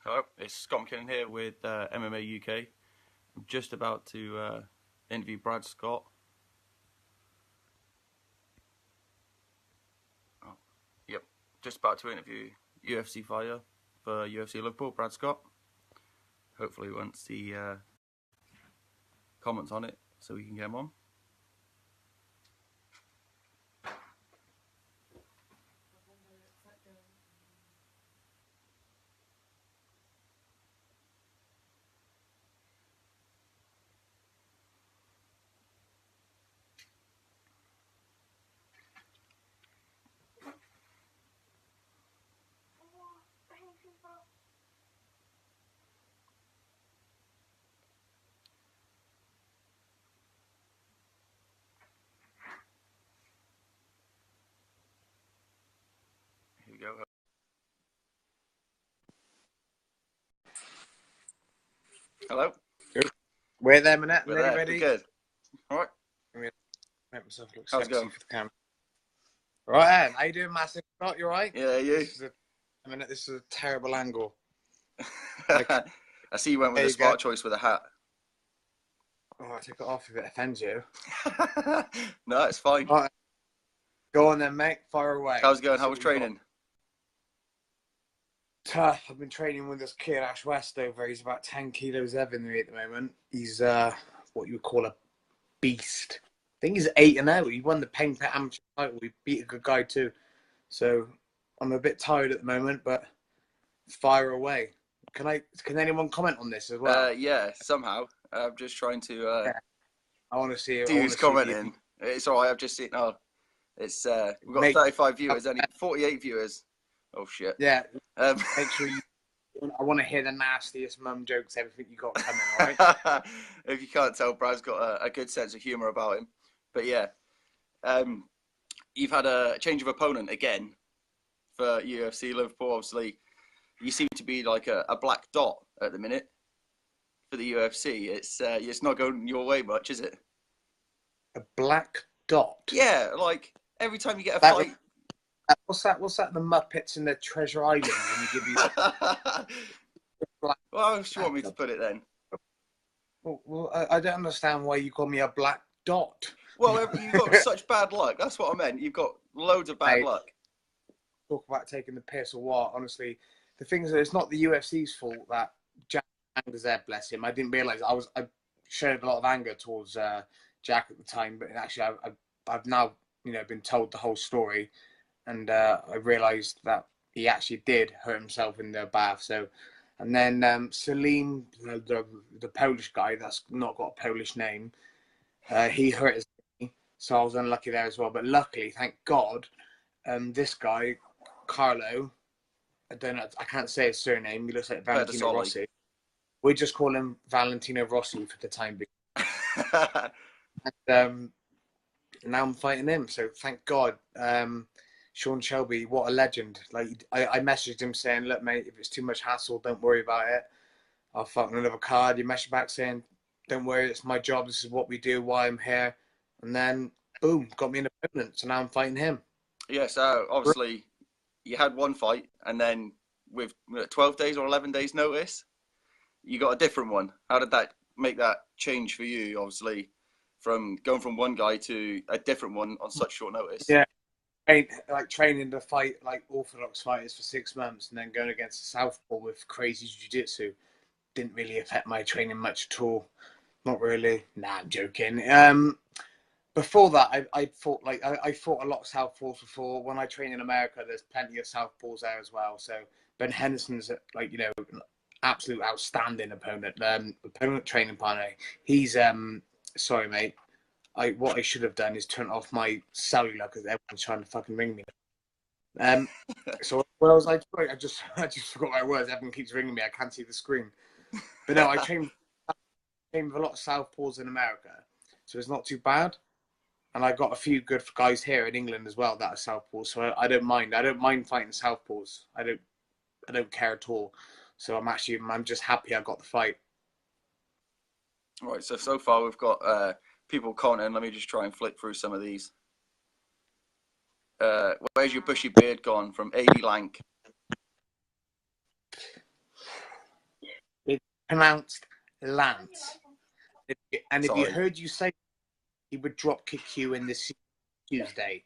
Hello, it's Scott McKinnon here with MMA UK. I'm just about to interview Brad Scott. Yep, just about to interview UFC fighter for UFC Liverpool, Brad Scott. Hopefully we won't see comments on it so we can get him on. Here we go. Hello. We're there, Manette. We're there. Ready? Good. All right. Make myself look How's it sexy going? for the camera. Right, Anne. How you doing, massive? Scott, you right? Yeah, you. This is a terrible angle. I see you went with a smart choice with a hat. Oh, I took it off if it offends you. No, it's fine. Right. Go on then, mate. Fire away. How's it going? How was training? Tough. I've been training with this kid, Ash Westover. He's about 10 kilos heavier than me at the moment. He's what you would call a beast. I think he's 8-0. He won the Pain Amateur title. He beat a good guy too. So I'm a bit tired at the moment, but fire away. Can anyone comment on this as well? Yeah, somehow. I'm just trying to. Yeah. I want to see it. Who's commenting? It's all right. I've just seen. Oh, it's we've got 35 viewers. Only 48 viewers. Oh shit. Yeah. Make sure you. I want to hear the nastiest mum jokes. Everything you got coming. All right. If you can't tell, Brad's got a good sense of humour about him. But yeah, you've had a change of opponent again for UFC Liverpool. Obviously, you seem to be like a black dot at the minute for the UFC. It's not going your way much, is it? A black dot. Yeah, like every time you get a fight. What's that? The Muppets in the Treasure Island when you give you. Well, how else do you want me to put it then? Well, I don't understand why you call me a black dot. Well, you've got such bad luck. That's what I meant. You've got loads of bad luck. Talk about taking the piss or what? Honestly, the thing is that it's not the UFC's fault that Jack was there, bless him. I didn't realise I showed a lot of anger towards Jack at the time, but actually I've now been told the whole story, and I realised that he actually did hurt himself in the bath. So, and then Salim, the Polish guy that's not got a Polish name, he hurt his knee, so I was unlucky there as well. But luckily, thank God, this guy, Carlo, I don't know, I can't say his surname. He looks like Valentino Rossi. We just call him Valentino Rossi for the time being. And now I'm fighting him, so thank God. Sean Shelby, what a legend. Like I messaged him saying, look, mate, if it's too much hassle, don't worry about it. I'll fight on another card. He messaged back saying, don't worry, it's my job. This is what we do, why I'm here. And then, boom, got me an opponent. So now I'm fighting him. Yeah, so obviously you had one fight, and then with 12 days or 11 days notice, you got a different one. How did that make that change for you, obviously, from going from one guy to a different one on such short notice? Yeah, like training to fight like orthodox fighters for 6 months and then going against a southpaw with crazy jiu-jitsu didn't really affect my training much at all. Not really. Nah, I'm joking. Before that, I fought I fought a lot of southpaws before. When I train in America, there's plenty of southpaws there as well. So Ben Henderson's an absolute outstanding opponent. Opponent training partner. He's sorry, mate. What I should have done is turn off my cellular because everyone's trying to fucking ring me. So where was I? I just forgot where I was. Everyone keeps ringing me. I can't see the screen. But no, I trained with a lot of southpaws in America, so it's not too bad. And I got a few good guys here in England as well that are southpaws, so I don't mind. I don't mind fighting southpaws. I don't care at all. So I'm just happy I got the fight. All right. So far we've got people commenting. Let me just try and flick through some of these. Where's your bushy beard gone? From AD Lank. pronounced Lance. And if you Sorry. heard you say, he would drop kick you in this Tuesday.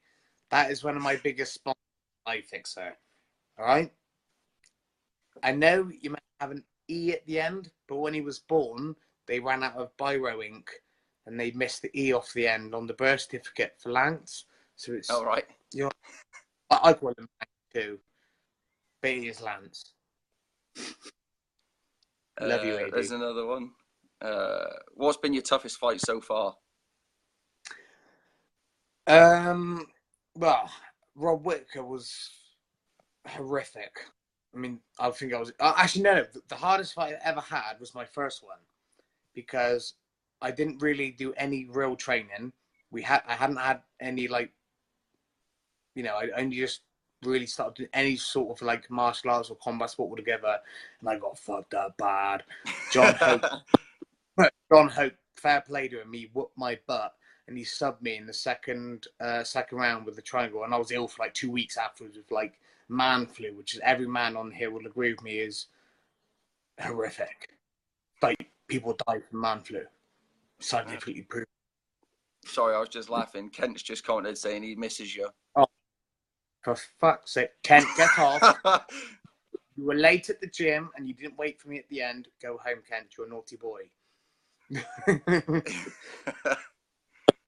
That is one of my biggest sponsors, I think so. All right? I know you might have an E at the end, but when he was born, they ran out of biro ink and they missed the E off the end on the birth certificate for Lance. So it's, All right. you know, I call him Lance too, but he is Lance. Love you, AD. There's another one. What's been your toughest fight so far? Well, Rob Whittaker was horrific. I mean, I think I was actually no. The hardest fight I ever had was my first one because I didn't really do any real training. I hadn't had any like, you know, I only just really started doing any sort of like martial arts or combat sport altogether, and I got fucked up bad. John Hope, fair play to him. He whooped my butt. And he subbed me in the second round with the triangle, and I was ill for like 2 weeks afterwards with like man flu, which is every man on here will agree with me is horrific. Like people die from man flu, scientifically proven. Sorry, I was just laughing. Kent's just commented saying he misses you. Oh, for fuck's sake, Kent, get off! You were late at the gym and you didn't wait for me at the end. Go home, Kent. You're a naughty boy.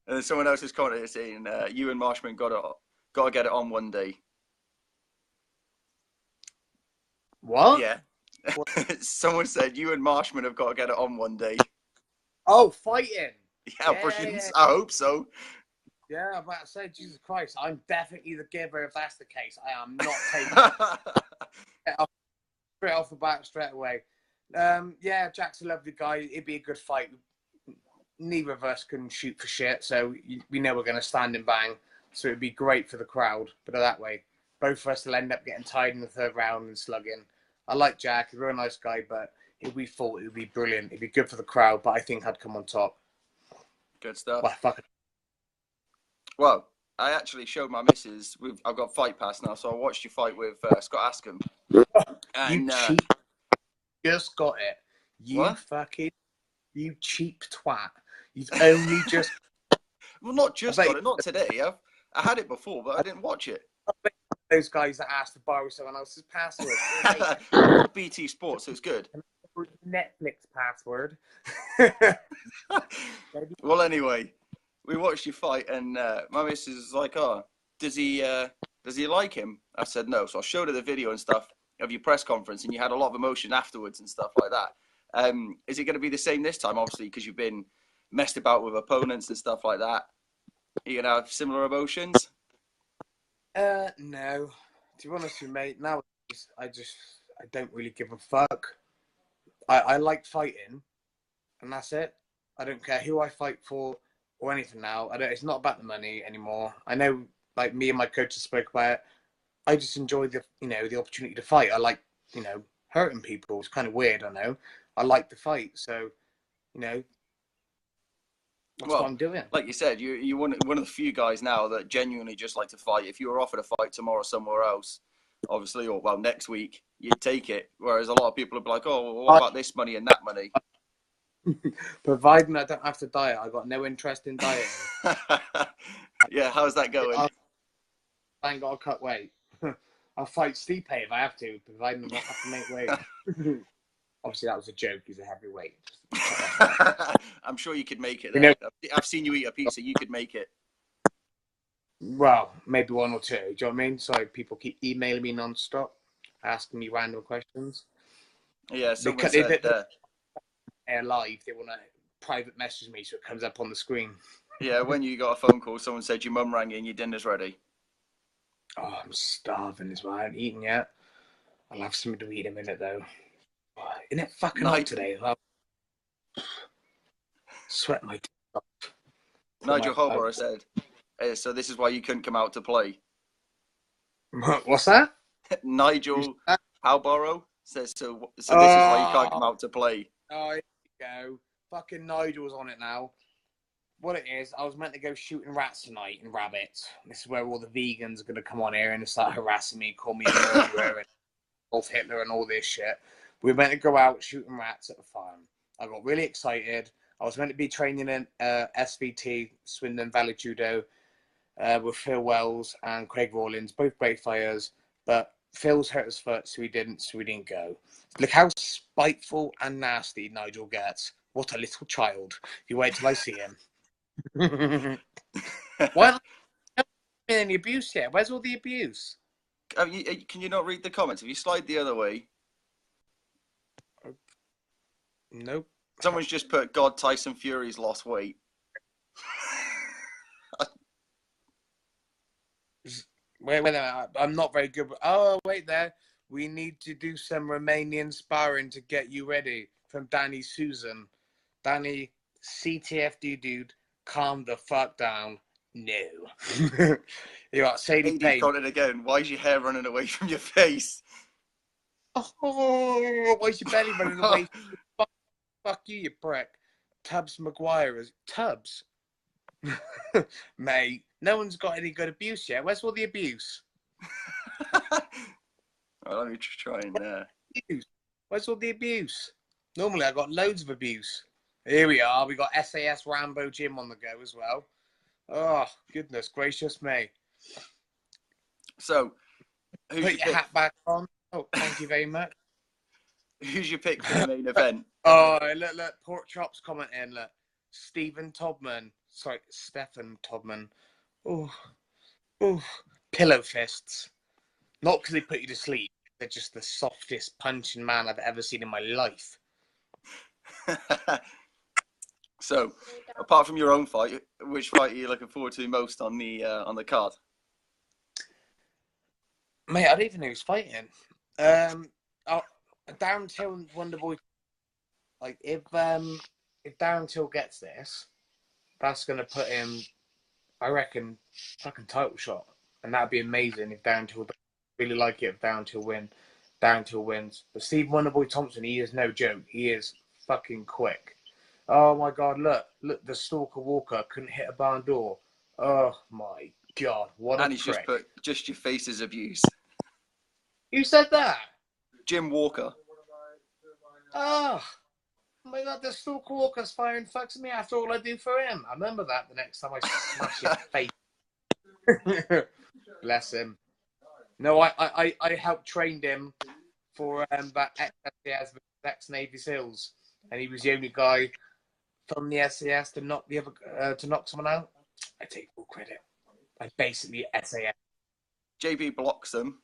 And someone else has commented saying, "You and Marshman got to get it on one day." What? Yeah. Someone said you and Marshman have got to get it on one day. Oh, fighting. Yeah, brilliant. Yeah. I hope so. Yeah, I'm about to say, Jesus Christ, I'm definitely the giver if that's the case. I am not taking it. Straight off the bat, straight away. Yeah, Jack's a lovely guy. It'd be a good fight. Neither of us can shoot for shit, so we know we're going to stand and bang. So it'd be great for the crowd. Put it that way. Both of us will end up getting tired in the third round and slugging. I like Jack. He's a real nice guy, but if we fought, it would be brilliant. It'd be good for the crowd, but I think I'd come on top. Good stuff. Well, fuck it. Well, I actually showed my missus. I've got Fight Pass now, so I watched your fight with Scott Askham. And, you cheap. Just got it. You cheap twat. You've only just... Well, not just got it. Not today. I had it before, but I didn't watch it. Those guys that asked to borrow someone else's password. BT Sports, so it's good. Netflix password. Well, anyway, we watched your fight, and my missus is like, "Oh, does he like him?" I said no. So I showed her the video and stuff of your press conference, and you had a lot of emotion afterwards and stuff like that. Is it going to be the same this time? Obviously, because you've been messed about with opponents and stuff like that. Are you going to have similar emotions? No. To be honest with you, mate, nowadays I don't really give a fuck. I like fighting, and that's it. I don't care who I fight for or anything now. It's not about the money anymore. I know, like me and my coaches spoke about it. I just enjoy the opportunity to fight. I like, hurting people. It's kind of weird, I know. I like the fight, so, that's what I'm doing. Like you said, you're one of the few guys now that genuinely just like to fight. If you were offered a fight tomorrow somewhere else, obviously, or next week, you'd take it. Whereas a lot of people would be like, "Oh, well, what about this money and that money?" Providing I don't have to diet, I got no interest in dieting. Yeah, how's that going? I ain't got to cut weight. I'll fight Stipe if I have to, providing I don't have to make weight. Obviously, that was a joke. He's a heavyweight. I'm sure you could make it. There. I've seen you eat a pizza. You could make it. Well, maybe one or two. Do you know what I mean? Sorry, people keep emailing me non-stop, asking me random questions. Yeah, someone said... They're live. They want to private message me so it comes up on the screen. Yeah, when you got a phone call, someone said your mum rang you and your dinner's ready. Oh, I'm starving as well. I haven't eaten yet. I'll have something to eat in a minute, though. Isn't it fucking hot today? Sweat my teeth off. Nigel Holborough said, so this is why you couldn't come out to play. What's that? Nigel Halborough says, so this is why you can't come out to play. Oh, here you go. Fucking Nigel's on it now. What it is, I was meant to go shooting rats tonight and rabbits. This is where all the vegans are going to come on here and start harassing me, call me a murderer and Adolf Hitler and all this shit. We were meant to go out shooting rats at the farm. I got really excited. I was meant to be training in SVT, Swindon Valley Judo, with Phil Wells and Craig Rawlins, both great fighters. But Phil's hurt his foot, so we didn't go. Look how spiteful and nasty Nigel gets. What a little child. You wait till I see him. Why not any abuse yet? Where's all the abuse? Can you not read the comments? If you slide the other way. Nope. Someone's just put, God, Tyson Fury's lost weight. Wait, I'm not very good. Oh, wait there. We need to do some Romanian sparring to get you ready. From Danny Susan. Danny, CTFD dude, calm the fuck down. No. You got Sadie Payne. Got it again. Why is your hair running away from your face? Oh, why is your belly running away? Fuck you, you prick. Tubbs Maguire is Tubbs. Mate, no one's got any good abuse yet. Where's all the abuse? Well, let me just try and. Where's all the abuse? Normally, I got loads of abuse. Here we are. We got SAS Rambo Jim on the go as well. Oh, goodness gracious me. So, put your hat back on. Oh, thank you very much. Who's your pick for the main event? Oh, look, Pork Chops commenting. Look, Stephen Todman. Sorry, Stefan Todman. Oh, pillow fists. Not because they put you to sleep. They're just the softest punching man I've ever seen in my life. So, apart from your own fight, which fight are you looking forward to most on the card? Mate, I don't even know who's fighting. Darren Till and Wonderboy. Like if Darren Till gets this, that's gonna put him, I reckon, fucking title shot, and that'd be amazing if Darren Till. Really like it if Darren Till wins. But Steve Wonderboy Thompson, he is no joke. He is fucking quick. Oh my god, look, the Stalker Walker couldn't hit a barn door. Oh my god, what a prick. And he's just put, just your face is abuse. Who said that? Jim Walker. Oh my god, the Stalker Walker's firing fucks me after all I do for him. I remember that the next time I smash his face. Bless him. No, I helped train him for that SAS ex-Navy SEALs, and he was the only guy from the SAS to knock the other to knock someone out. I take full credit. I basically SAS. JB Bloxham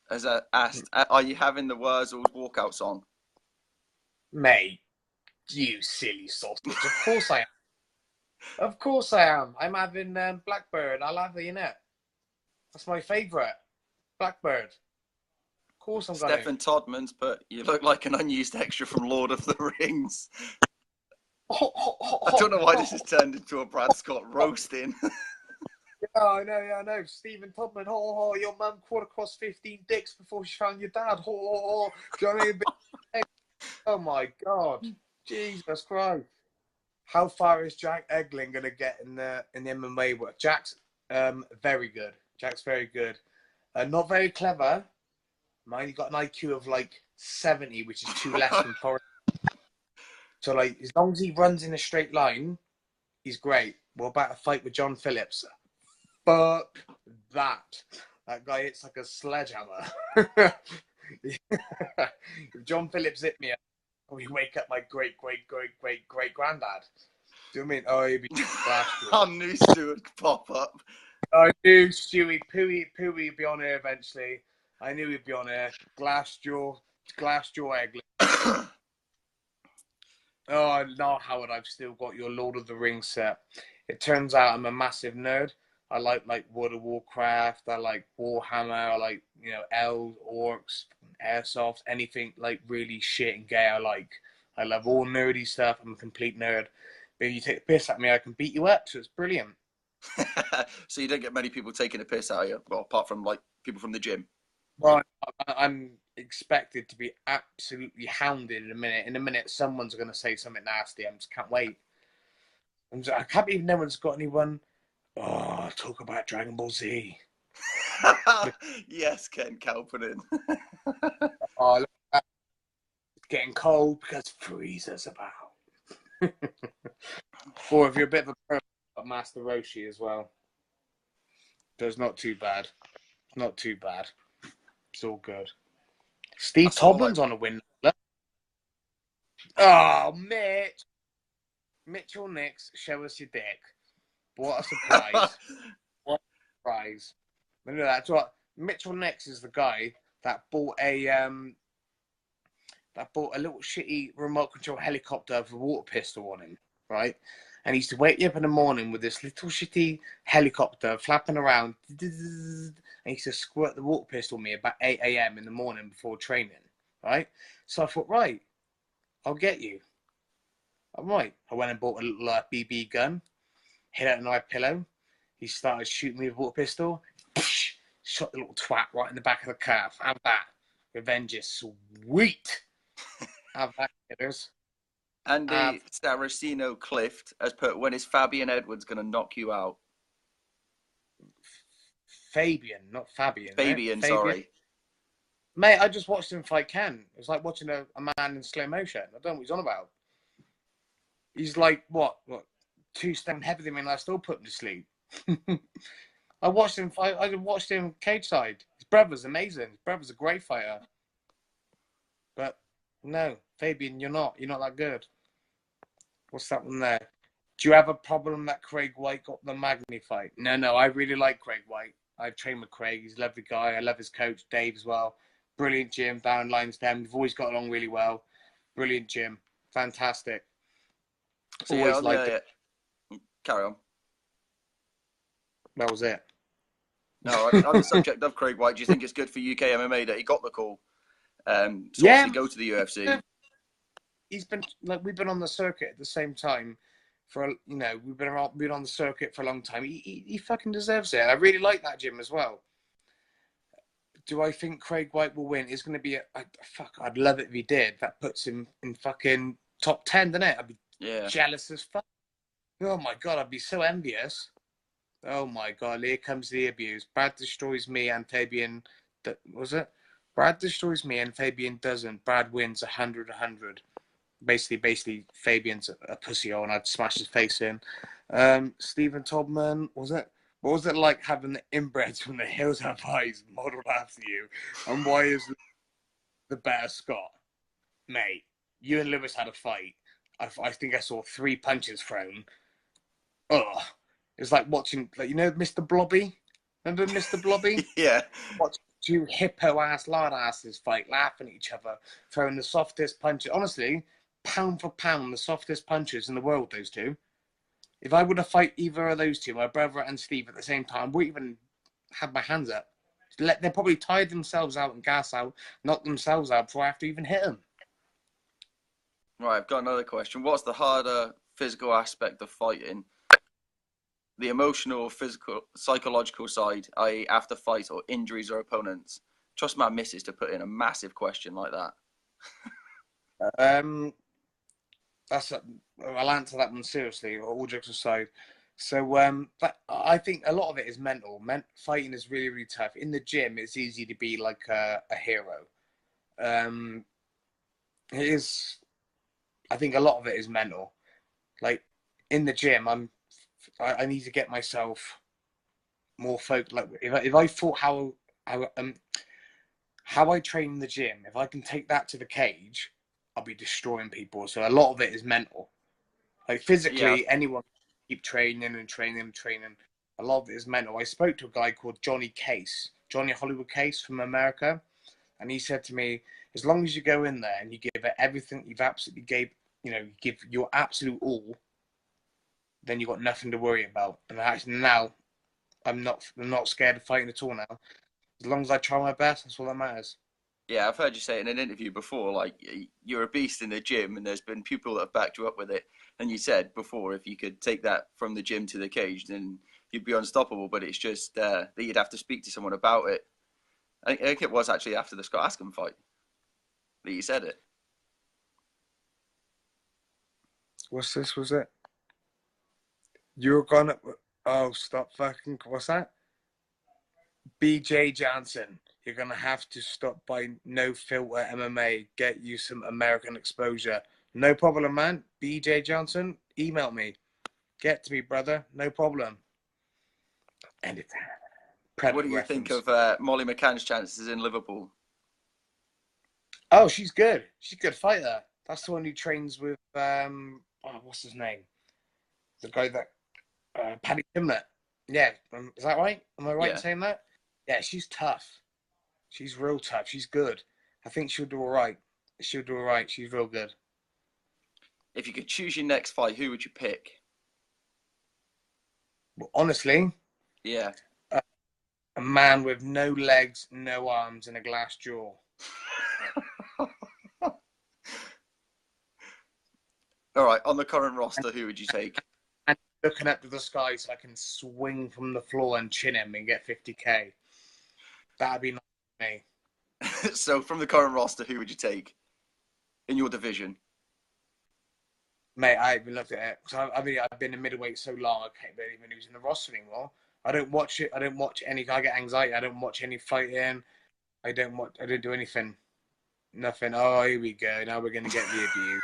has asked, "Are you having the Wurzels walkout song?" Mate, you silly sausage! Of course I am. Of course I am. I'm having Blackbird. I'll have it in it. That's my favourite. Blackbird. Of course I'm going. Stefan Todman's put, "You look like an unused extra from Lord of the Rings." I don't know why this has turned into a Brad Scott roasting. Yeah, I know. Stephen Todman, your mum caught across 15 dicks before she found your dad. Do you know what I mean? Oh my god. Jesus Christ. How far is Jack Egling going to get in the MMA work? Jack's very good. Jack's very good. Not very clever. Mind, he got an IQ of like 70, which is 2 less than Forrest. So, like, as long as he runs in a straight line, he's great. What about a fight with John Phillips? Fuck that. That guy hits like a sledgehammer. If John Phillips hit me, we wake up my great granddad. Do you know what I mean? Oh, he'd be I knew Stu would pop up. I knew Stewie Pooey would be on here eventually. I knew he'd be on here. Glassjaw Eggley. Oh, no, Howard, I've still got your Lord of the Rings set. It turns out I'm a massive nerd. I like World of Warcraft. I like Warhammer. I like, elves, orcs, airsoft, anything like really shit and gay I like. I love all nerdy stuff. I'm a complete nerd. But if you take the piss at me, I can beat you up. So it's brilliant. So you don't get many people taking a piss out of you, well, apart from like people from the gym. Well, I'm expected to be absolutely hounded in a minute. In a minute, someone's going to say something nasty. I just can't wait. I can't believe no one's got anyone. Oh, talk about Dragon Ball Z. Yes, Ken Kalpanen. Oh, look, getting cold because freezer's about. Or if you're a bit of a pro, Master Roshi as well. So it's not too bad. Not too bad. It's all good. Steve Toblin's on a win. Oh, Mitch. Mitchell Nix, show us your dick. What a surprise. What a surprise. Remember that's what Mitchell Nix is, the guy that bought a little shitty remote control helicopter with a water pistol on him, right? And he used to wake you up in the morning with this little shitty helicopter flapping around. And he used to squirt the water pistol on me about 8 a.m. in the morning before training, right? So I thought, right, I'll get you. All right. I went and bought a little BB gun, hit out a knife pillow. He started shooting me with a water pistol. Shot the little twat right in the back of the calf. Have that. Revenge is sweet. Have that, kiddos. Andy Saraceno Clift has put, when is Fabian Edwards going to knock you out? Fabian, not Fabian. Fabian, right? sorry. Mate, I just watched him fight Ken. It was like watching a man in slow motion. I don't know what he's on about. He's like, what 2 stone heavier than me, and I still put him to sleep. I watched him fight. I watched him cage side. His brother's amazing. His brother's a great fighter. But no, Fabian, you're not. You're not that good. What's that one there? Do you have a problem that Craig White got the Magny fight? No, I really like Craig White. I've trained with Craig. He's a lovely guy. I love his coach, Dave, as well. Brilliant gym down Lionsden. We've always got along really well. Brilliant gym. Fantastic. So always liked it. Carry on. That was it. No, on the subject of Craig White, do you think it's good for UK MMA that he got the call to actually go to the UFC? He's been we've been on the circuit at the same time for we've been on the circuit for a long time. He fucking deserves it. I really like that gym as well. Do I think Craig White will win? It's going to be I'd love it if he did. That puts him in fucking top 10, doesn't it? I'd be jealous as fuck. Oh my god, I'd be so envious. Oh my god, here comes the abuse. Brad destroys me and Fabian. Was it? Brad destroys me and Fabian doesn't. Brad wins 100. Basically, Fabian's a pussy-hole and I'd smash his face in. Stephen Tobman, was it? What was it like having the inbreds from the Hills Have Eyes modelled after you? And why is the better Scott? Mate, you and Lewis had a fight. I think I saw 3 punches thrown. Ugh. It's like watching, Mr. Blobby? Remember Mr. Blobby? Yeah. Watch 2 hippo-ass lard asses fight, laughing at each other, throwing the softest punches. Honestly, pound for pound, the softest punches in the world, those 2. If I would have fight either of those 2, my brother and Steve, at the same time, I wouldn't even have my hands up. They probably tired themselves out and gas out, knocked themselves out before I have to even hit them. Right, I've got another question. What's the harder physical aspect of fighting? The emotional, physical, psychological side, i.e. after fights or injuries or opponents? Trust my missus to put in a massive question like that. I'll answer that one seriously, all jokes aside. So I think a lot of it is mental. Fighting is really, really tough. In the gym, it's easy to be like a hero. It is. I think a lot of it is mental. Like in the gym, I need to get myself more focused. Like if I thought how I train in the gym, if I can take that to the cage, I'll be destroying people. So a lot of it is mental. Like physically, anyone can keep training. A lot of it is mental. I spoke to a guy called Johnny Hollywood Case from America, and he said to me, as long as you go in there and you give it everything you've absolutely give your absolute all, then you've got nothing to worry about. And actually now, I'm not scared of fighting at all now. As long as I try my best, that's all that matters. Yeah, I've heard you say in an interview before, like, you're a beast in the gym, and there's been people that have backed you up with it. And you said before, if you could take that from the gym to the cage, then you'd be unstoppable. But it's just that you'd have to speak to someone about it. I think it was actually after the Scott Askham fight that you said it. What's this? Was it? You're gonna... Oh, stop fucking... What's that? BJ Johnson. you're going to have to stop by No Filter MMA, get you some American exposure. No problem, man. BJ Johnson, email me. Get to me, brother. No problem. Anytime. What Predator do you think reference. of Molly McCann's chances in Liverpool? Oh, she's good. She's a good fighter. That's the one who trains with, what's his name? The guy that, Paddy Pimlet. Yeah, is that right? Am I right in Yeah. saying that? Yeah, she's tough. She's real tough. She's good. I think she'll do all right. She'll do all right. She's real good. If you could choose your next fight, who would you pick? But honestly, Yeah. a man with no legs, no arms, and a glass jaw. All right, on the current roster, who would you take? And looking up to the sky so I can swing from the floor and chin him and get 50K. That'd be nice for me. So, from the current roster, who would you take in your division? Mate, I haven't looked at it. So, I mean, I've been in middleweight so long, I can't believe even who's in the roster anymore. I don't watch it. I don't watch any. I get anxiety. I don't watch any fighting. I don't do anything. Nothing. Oh, here we go. Now we're going to get the review.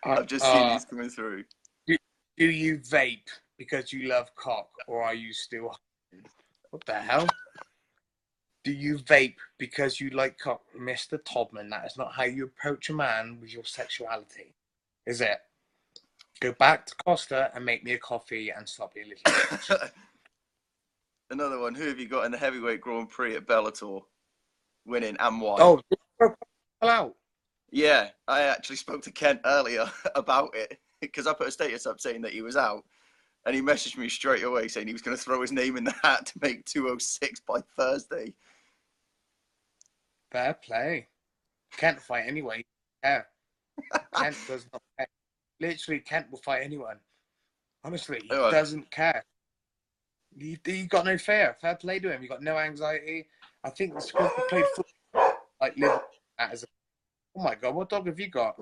I've just seen these coming through. Do you vape because you love cock, or are you still? What the hell? Do you vape because you like cock, Mr. Todman? That is not how you approach a man with your sexuality, is it? Go back to Costa and make me a coffee and stop being a little bitch. Another one. Who have you got in the heavyweight Grand Prix at Bellator, winning and why? Oh, hello. Yeah, I actually spoke to Kent earlier about it because I put a status up saying that he was out, and he messaged me straight away saying he was going to throw his name in the hat to make 206 by Thursday. Fair play. Kent fight anyway. Yeah. Kent does not care. Literally, Kent will fight anyone. Honestly, he doesn't care. He got no fear. Fair play to him. He got no anxiety. I think it's because he played football like Liverpool as a. Oh my God, what dog have you got?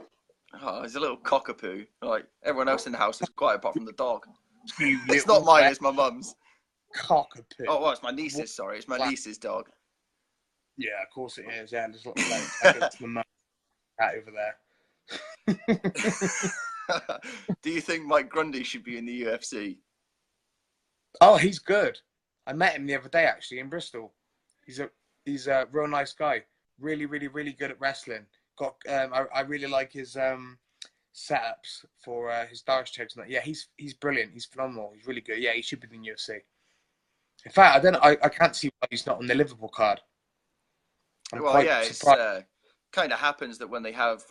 Oh, he's a little cockapoo. Like everyone else in the house is quiet apart from the dog. You It's not mine, it's my mum's. Cockapoo. Oh, well, it's my niece's, sorry. It's my niece's dog. Yeah, of course it is. Yeah, there's lots of like, it's my mum over there. Do you think Mike Grundy should be in the UFC? Oh, he's good. I met him the other day actually in Bristol. He's a real nice guy. Really, really, really good at wrestling. I really like his setups for his Darius checks and that. Yeah, he's brilliant. He's phenomenal. He's really good. Yeah, he should be in the UFC. In fact, I can't see why he's not on the Liverpool card. Well, yeah, it's kind of happens that when they have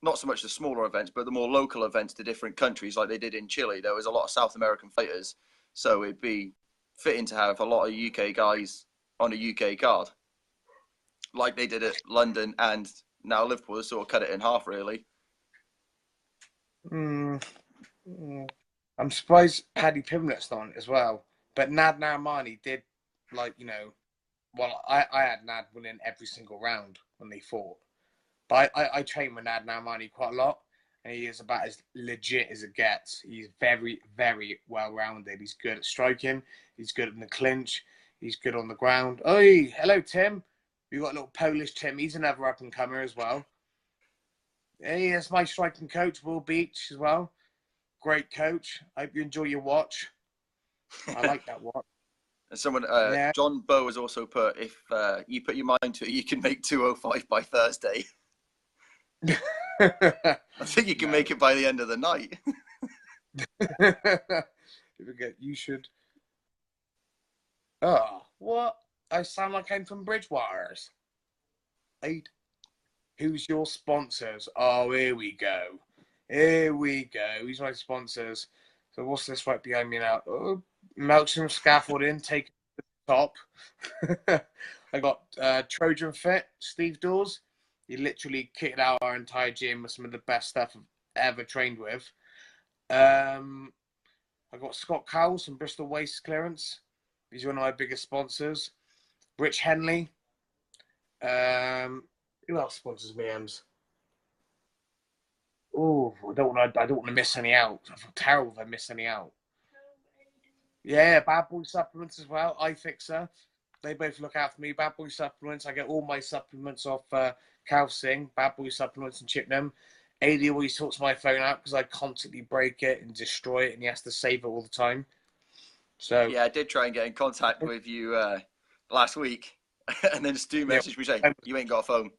not so much the smaller events, but the more local events to different countries, like they did in Chile, there was a lot of South American fighters. So it'd be fitting to have a lot of UK guys on a UK card, like they did at London and now Liverpool. They sort of cut it in half, really. I'm surprised Paddy Pimlet's not on it as well. But Nad Narimani did, like, you know, well, I had Nad winning every single round when they fought. But I train with Nad Narimani quite a lot, and he is about as legit as it gets. He's very, very well-rounded. He's good at striking. He's good in the clinch. He's good on the ground. Oi, hello, Tim. We've got a little Polish Tim. He's another up-and-comer as well. Hey, that's my striking coach, Will Beach, as well. Great coach. I hope you enjoy your watch. I like that watch. And someone, John Bowe has also put, if you put your mind to it, you can make 205 by Thursday. I think you can make it by the end of the night. You should. Oh, what? I sound like I'm from Bridgewaters. Who's your sponsors? Oh, here we go. Here we go. Who's my sponsors? So what's this right behind me now? Oh, Melksham Scaffolding, take it to the top. I got Trojan Fit, Steve Dawes. He literally kitted out our entire gym with some of the best stuff I've ever trained with. I got Scott Cowles from Bristol Waste Clearance. He's one of my biggest sponsors. Rich Henley. Who else sponsors me, Ems? Oh, I don't want to miss any out. I feel terrible if I miss any out. Yeah, Bad Boy Supplements as well. iFixer. They both look after me. Bad Boy Supplements. I get all my supplements off Calcing, Bad Boy Supplements, and Chipnam. AD always sorts my phone out because I constantly break it and destroy it, and he has to save it all the time. So Yeah, I did try and get in contact with you last week, and then Stu messaged me saying, you ain't got a phone.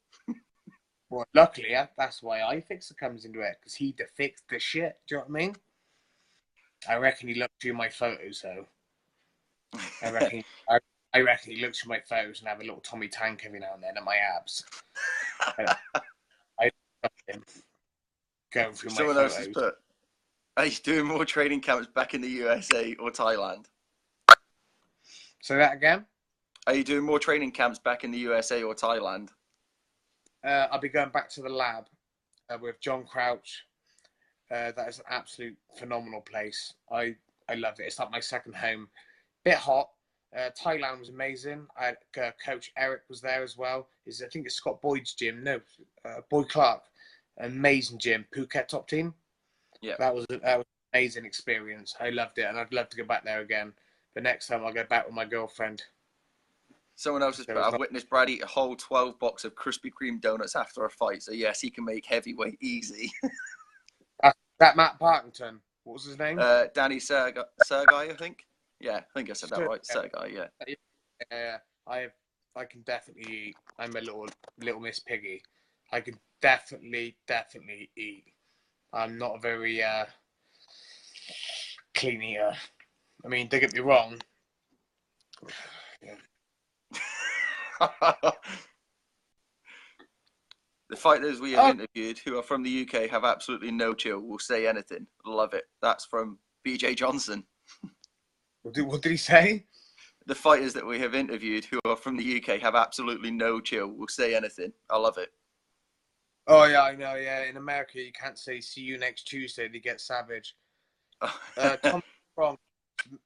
Well, luckily, that's why iFixer comes into it, because he fixed the shit. Do you know what I mean? I reckon he looked through my photos, though. I reckon he looks through my photos and have a little Tommy Tank every now and then at my abs. I love him going through Someone my else has photos. put, are you doing more training camps back in the USA or Thailand? Say that again? Are you doing more training camps back in the USA or Thailand? I'll be going back to the lab with John Crouch. That is an absolute phenomenal place. I love it. It's like my second home. Bit hot. Thailand was amazing. I had, Coach Eric was there as well. I think it's Scott Boyd's gym. No, Boyd Clark. Amazing gym. Phuket top team. Yeah. That was an amazing experience. I loved it, and I'd love to go back there again. But next time I'll go back with my girlfriend. Someone else has put, I've witnessed Brad eat a whole 12 box of Krispy Kreme donuts after a fight. So yes, he can make heavyweight easy. That Matt Partington. What was his name? Danny Sergei, I think. Yeah, I think I said that right. Sergei, yeah. Yeah, I can definitely eat. I'm a little Miss Piggy. I can definitely eat. I'm not a very clean eater. I mean, don't get me wrong. The fighters we have interviewed who are from the UK have absolutely no chill, will say anything. Love it. That's from BJ Johnson. What did he say? The fighters that we have interviewed who are from the UK have absolutely no chill, will say anything. I love it. Oh, yeah, I know, yeah. In America, you can't say, see you next Tuesday, they get savage. Tom Strong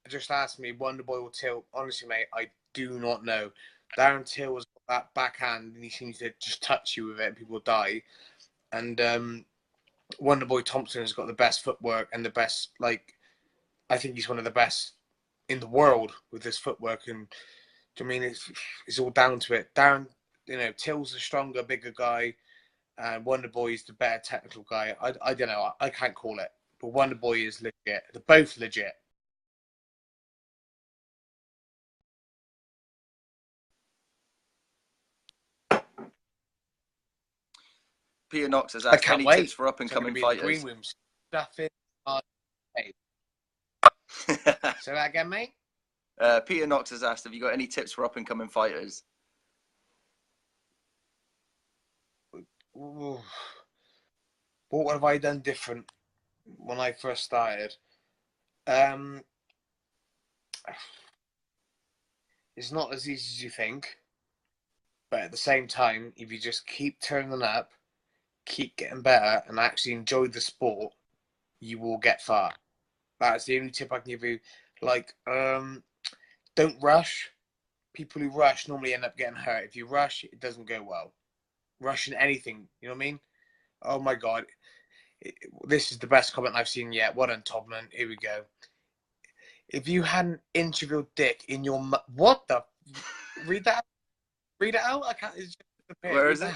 just asked me, Wonderboy will tilt. Honestly, mate, I do not know. Darren Till has got that backhand, and he seems to just touch you with it, and people die. And Wonderboy Thompson has got the best footwork and the best, I think he's one of the best in the world with this footwork. And I mean, it's all down to it. Darren, Till's the stronger, bigger guy, and Wonderboy is the better technical guy. I don't know. I can't call it, but Wonderboy is legit. They're both legit. Peter Knox has asked any tips for up and coming fighters. Green room stuffing. Say that again, mate. Peter Knox has asked, have you got any tips for up and coming fighters? Ooh. What have I done different when I first started? It's not as easy as you think, but at the same time, if you just keep turning up, keep getting better, and actually enjoy the sport, you will get far. That's the only tip I can give you. Don't rush. People who rush normally end up getting hurt. If you rush, it doesn't go well. Rushing anything, you know what I mean? Oh my God. This is the best comment I've seen yet. Well done, Tobman. Here we go. If you had an inch of your dick in your what the? Read that out. I can't. Where is it?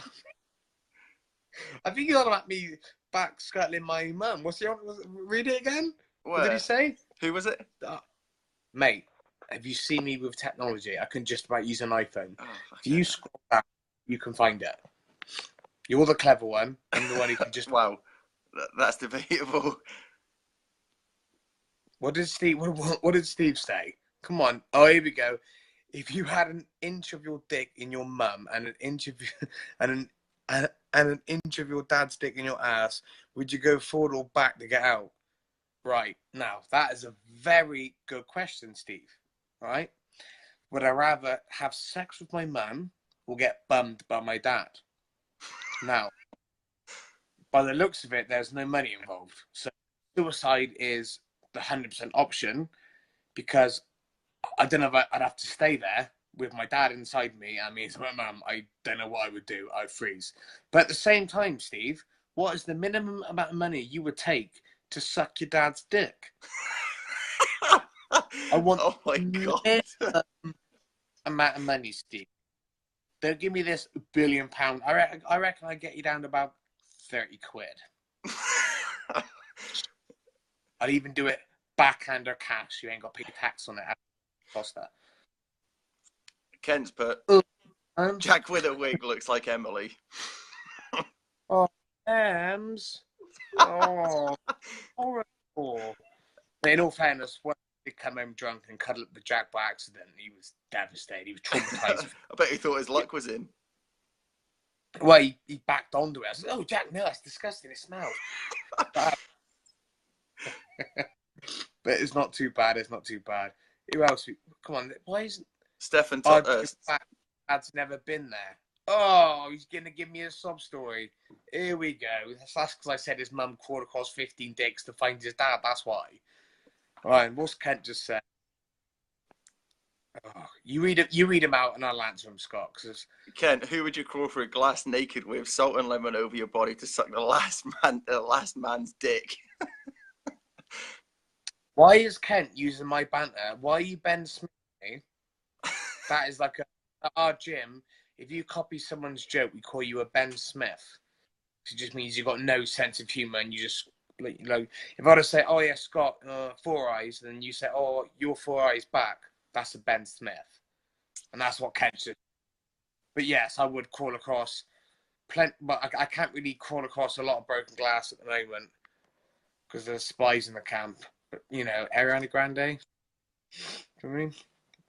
I think you're talking about me back scuttling my mum. Read it again? What did he say? Who was it? Mate, have you seen me with technology? I can just about use an iPhone. If you scroll down, you can find it. You're the clever one. I'm the one who can just... Wow. That's debatable. What did Steve say? Come on. Oh, here we go. If you had an inch of your dick in your mum and an inch of an inch of your dad's dick in your ass, would you go forward or back to get out? Right. Now, that is a very good question, Steve. Right? Would I rather have sex with my mum or get bummed by my dad? Now, by the looks of it, there's no money involved. So suicide is the 100% option, because I don't know if I'd have to stay there with my dad inside me and me as my mum. I don't know what I would do. I'd freeze. But at the same time, Steve, what is the minimum amount of money you would take to suck your dad's dick? I want oh my God. amount of money, Steve. Don't give me this £1 billion. I reckon I get you down to about 30 quid. I'd even do it backhand or cash. You ain't got to pay tax on it. Cost that. Kent's put, Jack with a wig looks like Emily. Oh, Ems. Oh, horrible. But in all fairness, when he come home drunk and cuddled up with Jack by accident, he was devastated. He was traumatized. I bet he thought his luck was in. Well, he backed onto it. I said, "Oh, Jack, no, that's disgusting. It smells." But it's not too bad. It's not too bad. Who else? Come on. Why isn't Stefan Dad's never been there? Oh, he's going to give me a sob story. Here we go. That's because I said his mum crawled across 15 dicks to find his dad. That's why. All right, what's Kent just said? Oh, you read him out and I'll answer him, Scott. Cause Kent, who would you crawl through a glass naked with, salt and lemon over your body to suck the last man's dick? Why is Kent using my banter? Why are you Ben Smith? That is like at our gym. If you copy someone's joke, we call you a Ben Smith. It just means you've got no sense of humour and you just, if I were to say, oh yeah, Scott, 4 eyes, and then you say, oh, your 4 eyes back, that's a Ben Smith. And that's what Kent should. But yes, I would crawl across but I can't really crawl across a lot of broken glass at the moment because there's spies in the camp. But, Ariana Grande, you know what I mean?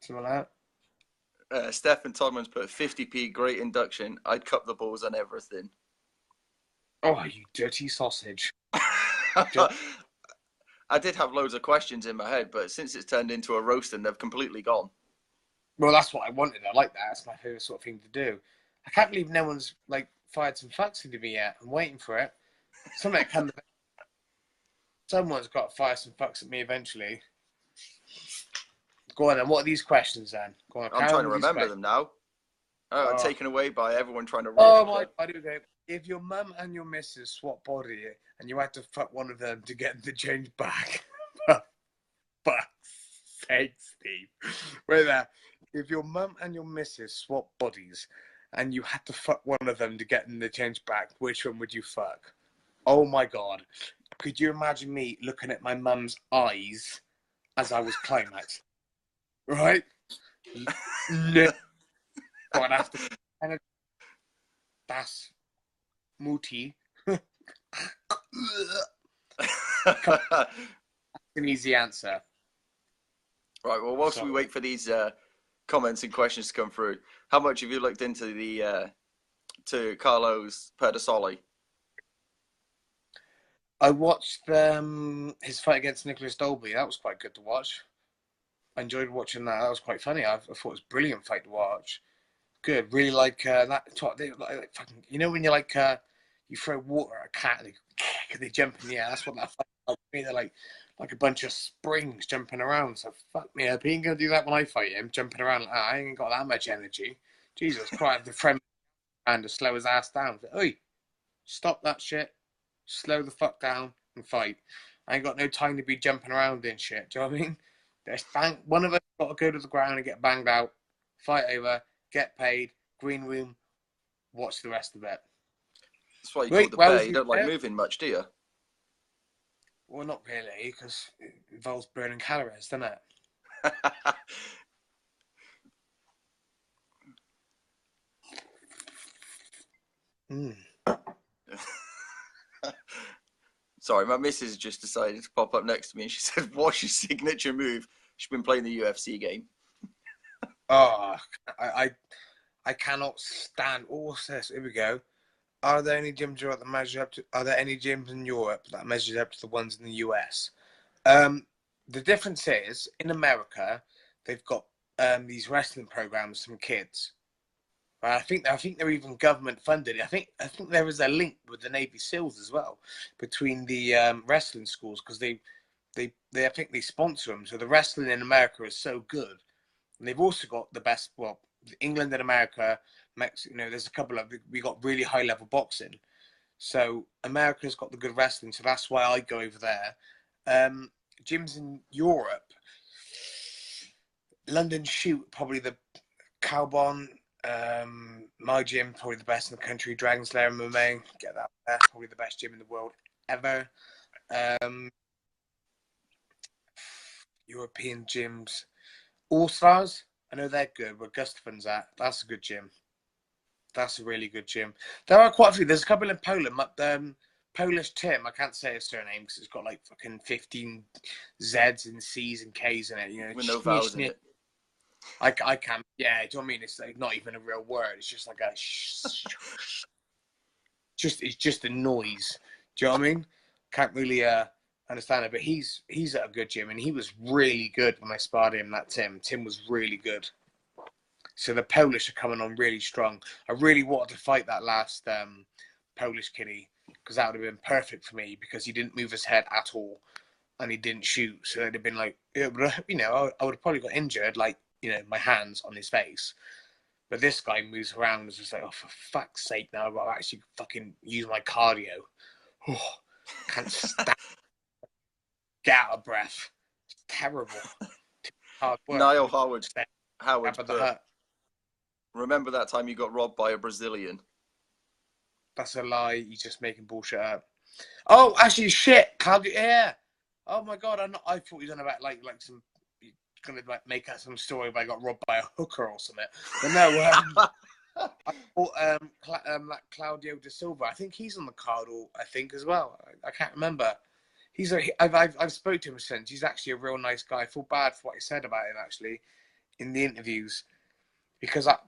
Something like that. Stefan Todman's put 50p, great induction. I'd cup the balls on everything. Oh, you dirty sausage. I did have loads of questions in my head, but since it's turned into a roasting, they've completely gone. Well, that's what I wanted. I like that. That's my favourite sort of thing to do. I can't believe no one's fired some fucks into me yet. I'm waiting for it. Someone's got to fire some fucks at me eventually. Go on then. What are these questions then? Go on. I'm trying to remember them now. Taken away by everyone trying to. Oh my God! If your mum and your missus swap body and you had to fuck one of them to get the change back, for fuck's sake, Steve. Wait there. If your mum and your missus swap bodies and you had to fuck one of them to get the change back, which one would you fuck? Oh my God. Could you imagine me looking at my mum's eyes as I was climaxed? Right? No. I'd have to. That's Mooty. An easy answer. Right, well, whilst we wait for these comments and questions to come through, how much have you looked into the to Carlos Perdisoli? I watched his fight against Nicholas Dolby. That was quite good to watch. I enjoyed watching that. That was quite funny. I thought it was a brilliant fight to watch. Good. Really like that. When you you throw water at a cat and they jump in the air. That's what that fight like. They're like a bunch of springs jumping around. So fuck me up. He ain't gonna do that when I fight him, jumping around like that. I ain't got that much energy. Jesus Christ, the friend and to slow his ass down. Oi, stop that shit. Slow the fuck down and fight. I ain't got no time to be jumping around and shit. Do you know what I mean? One of us got to go to the ground and get banged out, fight over, get paid, green room, watch the rest of it. That's why you call it the bear. You don't like moving much, do you? Well, not really, because it involves burning calories, doesn't it? Sorry, my missus just decided to pop up next to me and she said, what's your signature move? She's been playing the UFC game. Oh, I cannot stand all this. Here we go. Are there any gyms that measure up to? Are there any gyms in Europe that measure up to the ones in the US? The difference is in America they've got these wrestling programs from kids. I think they're even government funded. I think there is a link with the Navy SEALs as well between the wrestling schools because I think they sponsor them. So the wrestling in America is so good, and they've also got the best. Well, England and America, Mexico. There's a couple of we got really high level boxing. So America's got the good wrestling. So that's why I go over there. Gyms in Europe, London Shoot probably the Calbon, my gym, probably the best in the country. Dragon Slayer MMA, get that there. Probably the best gym in the world ever. European gyms. All Stars, I know they're good. Where Gustafson's at, that's a good gym. That's a really good gym. There are quite a few. There's a couple in Poland. Polish Tim, I can't say his surname because it's got like fucking 15 Z's and C's and K's in it. You know, with no vowels in it. I can't. Yeah, do you know what I mean? It's like not even a real word. It's just like a it's just a noise. Do you know what I mean? Can't really understand it. But he's at a good gym, and he was really good when I sparred him. That Tim was really good. So the Polish are coming on really strong. I really wanted to fight that last Polish kiddie because that would have been perfect for me because he didn't move his head at all and he didn't shoot. So it'd have been like, you know, I would have probably got injured, like, you know, my hands on his face. But this guy moves around and it's just like, oh, for fuck's sake, now I've got to actually fucking use my cardio. Oh, can't stand get out of breath. It's terrible. Hard work. Niall Howard. Remember that time you got robbed by a Brazilian? That's a lie. He's just making bullshit up. Oh, actually, shit. Claudio, yeah. Oh my god, I thought he was on about like some gonna like make up some story about I got robbed by a hooker or something. But no, I thought like Claudio da Silva. I think he's on the card, or I think as well. I can't remember. I've spoken to him since. He's actually a real nice guy. I feel bad for what he said about him actually in the interviews because I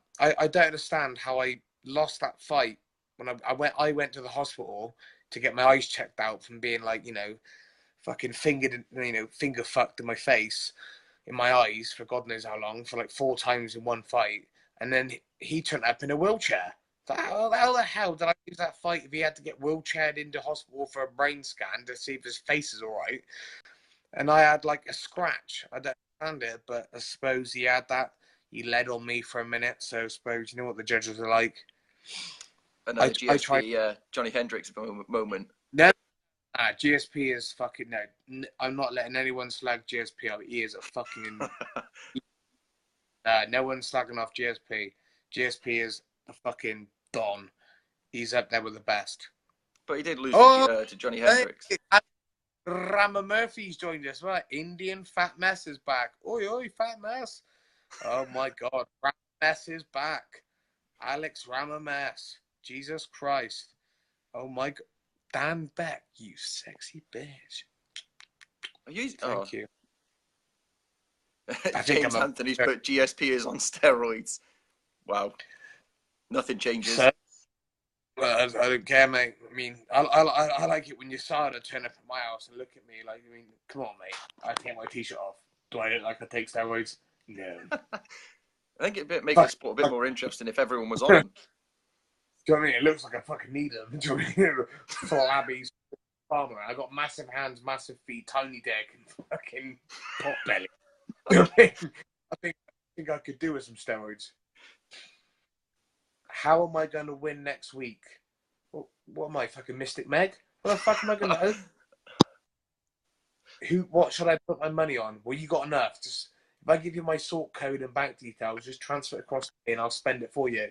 don't understand how I lost that fight when I went to the hospital to get my eyes checked out from being like, you know, fucking finger fucked in my face, in my eyes for God knows how long, for like 4 times in one fight, and then he turned up in a wheelchair. How the hell did I lose that fight if he had to get wheelchaired into hospital for a brain scan to see if his face is all right? And I had like a scratch. I don't understand it, but I suppose he had that. He led on me for a minute, so I suppose you know what the judges are like. Another GSP Johnny Hendricks moment. No, GSP is fucking no. I'm not letting anyone slag GSP up. He is a fucking. No one's slagging off GSP. GSP is a fucking don. He's up there with the best. But he did lose to Johnny Hendricks. Rama Murphy's joined us. Right, Indian Fat Mess is back. Oi, oi, Fat Mess. Oh my God, Rama Mess is back. Alex Rama Mess. Jesus Christ. Oh my God. Dan Beck, you sexy bitch. Thank you. James Anthony's put GSP is on steroids. Wow. Nothing changes. Well, I don't care, mate. I mean, I like it when you Sada turn up at my house and look at me like, I mean, come on, mate. I take my t-shirt off. Do I look like I take steroids? No. I think it'd make the sport a bit more interesting if everyone was on them. Do you know what I mean? It looks like I fucking need them. Do you know what I mean? Flabby farmer. I got massive hands, massive feet, tiny dick, and fucking pot belly. You know what I mean? I think I could do with some steroids. How am I going to win next week? What am I, fucking Mystic Meg? What the fuck am I going to do? What should I put my money on? Well, you got enough. Just if I give you my sort code and bank details, just transfer it across to me and I'll spend it for you.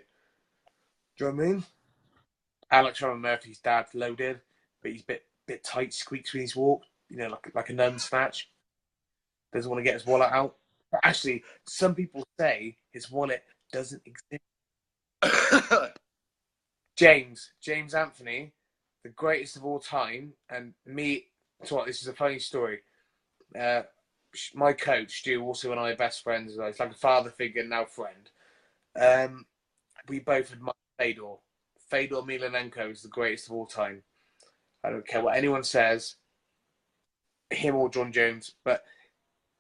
Do you know what I mean? Alex Rama Murphy's dad's loaded, but he's a bit tight, squeaks when he's walked, you know, like a nun snatch. Doesn't want to get his wallet out. But actually, some people say his wallet doesn't exist. James Anthony, the greatest of all time, and me. So what? This is a funny story. My coach, Stu, also one of my best friends. It's like a father figure, now friend. We both admire Fedor. Fedor Emelianenko is the greatest of all time. I don't care what anyone says, him or John Jones, but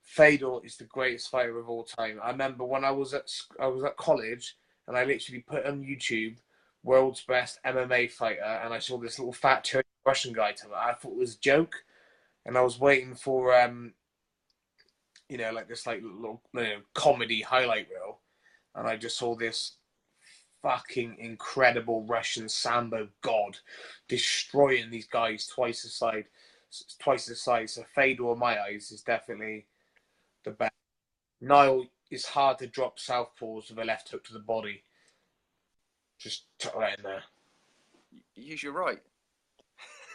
Fedor is the greatest fighter of all time. I remember when I was at college and I literally put on YouTube world's best MMA fighter, and I saw this little fat Turkish Russian guy to it. I thought it was a joke, and I was waiting for you know, like this like little comedy highlight reel, and I just saw this fucking incredible Russian Sambo god destroying these guys twice the size. So Fedor, in my eyes, is definitely the best. Niall, it's hard to drop southpaws with a left hook to the body. Just tuck that in there. Use your right.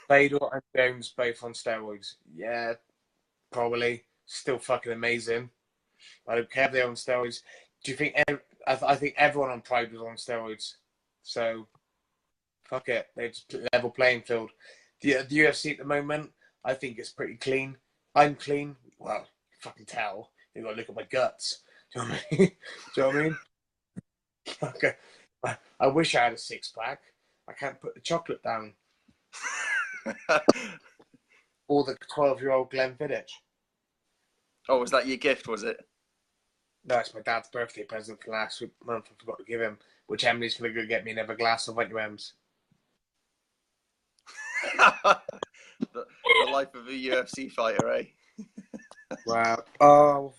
Fedor and Jones both on steroids. Yeah, probably. Still fucking amazing. I don't care if they're on steroids. Do you think? I think everyone on Pride was on steroids. So, fuck it. They just level playing field. The UFC at the moment, I think it's pretty clean. I'm clean. Well, you fucking tell. You got to look at my guts. Do you know what I mean? Do you know what I mean? Okay. I wish I had a six-pack. I can't put the chocolate down. Or the 12-year-old Glenfiddich. Oh, was that your gift, was it? No, it's my dad's birthday present for last month. I forgot to give him, which Emily's going to go get me another glass of White Ems. the life of a UFC fighter, eh? Wow. Oh,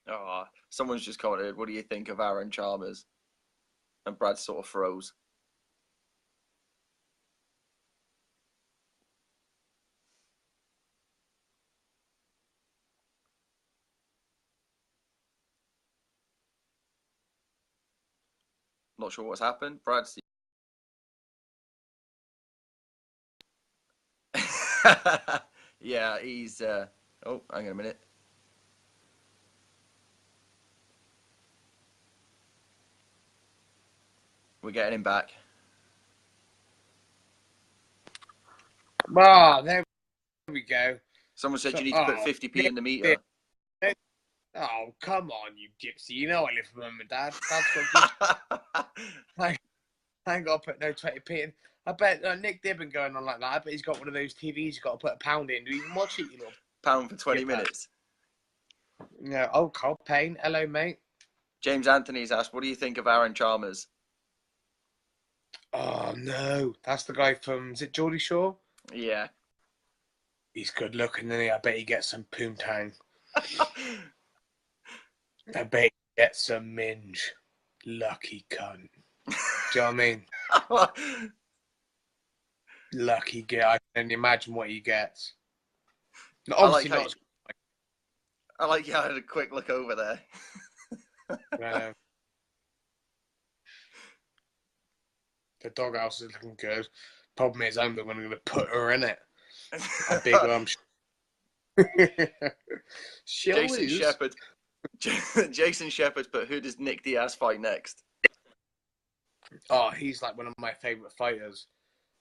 Oh, someone's just commented, what do you think of Aaron Chalmers? And Brad sort of froze. Not sure what's happened. Brad's. Yeah, he's. Oh, hang on a minute. We're getting him back. oh, there we go. Someone said you need to put 50p in the meter. Oh, come on, you gypsy. You know I live with mum and dad. Dad's got good. I ain't got to put no 20p in. I bet Nick Dibben going on like that. I bet he's got one of those TVs you've got to put £1 in. Do you even watch it, you little Pound for 20 minutes. Yeah. Oh, Carl Payne. Hello, mate. James Anthony's asked, what do you think of Aaron Chalmers? Oh, no. That's the guy from, is it Geordie Shore? Yeah. He's good looking, isn't he? I bet he gets some poontang. I bet he gets some minge. Lucky cunt. Do you know what I mean? Lucky guy. I can only imagine what he gets. Obviously not. I like you had a quick look over there. The doghouse is looking good. Problem is, I'm the one going to put her in it. A big lump. Jason Shepard. Jason Shepard, but who does Nick Diaz fight next? Oh, he's like one of my favourite fighters.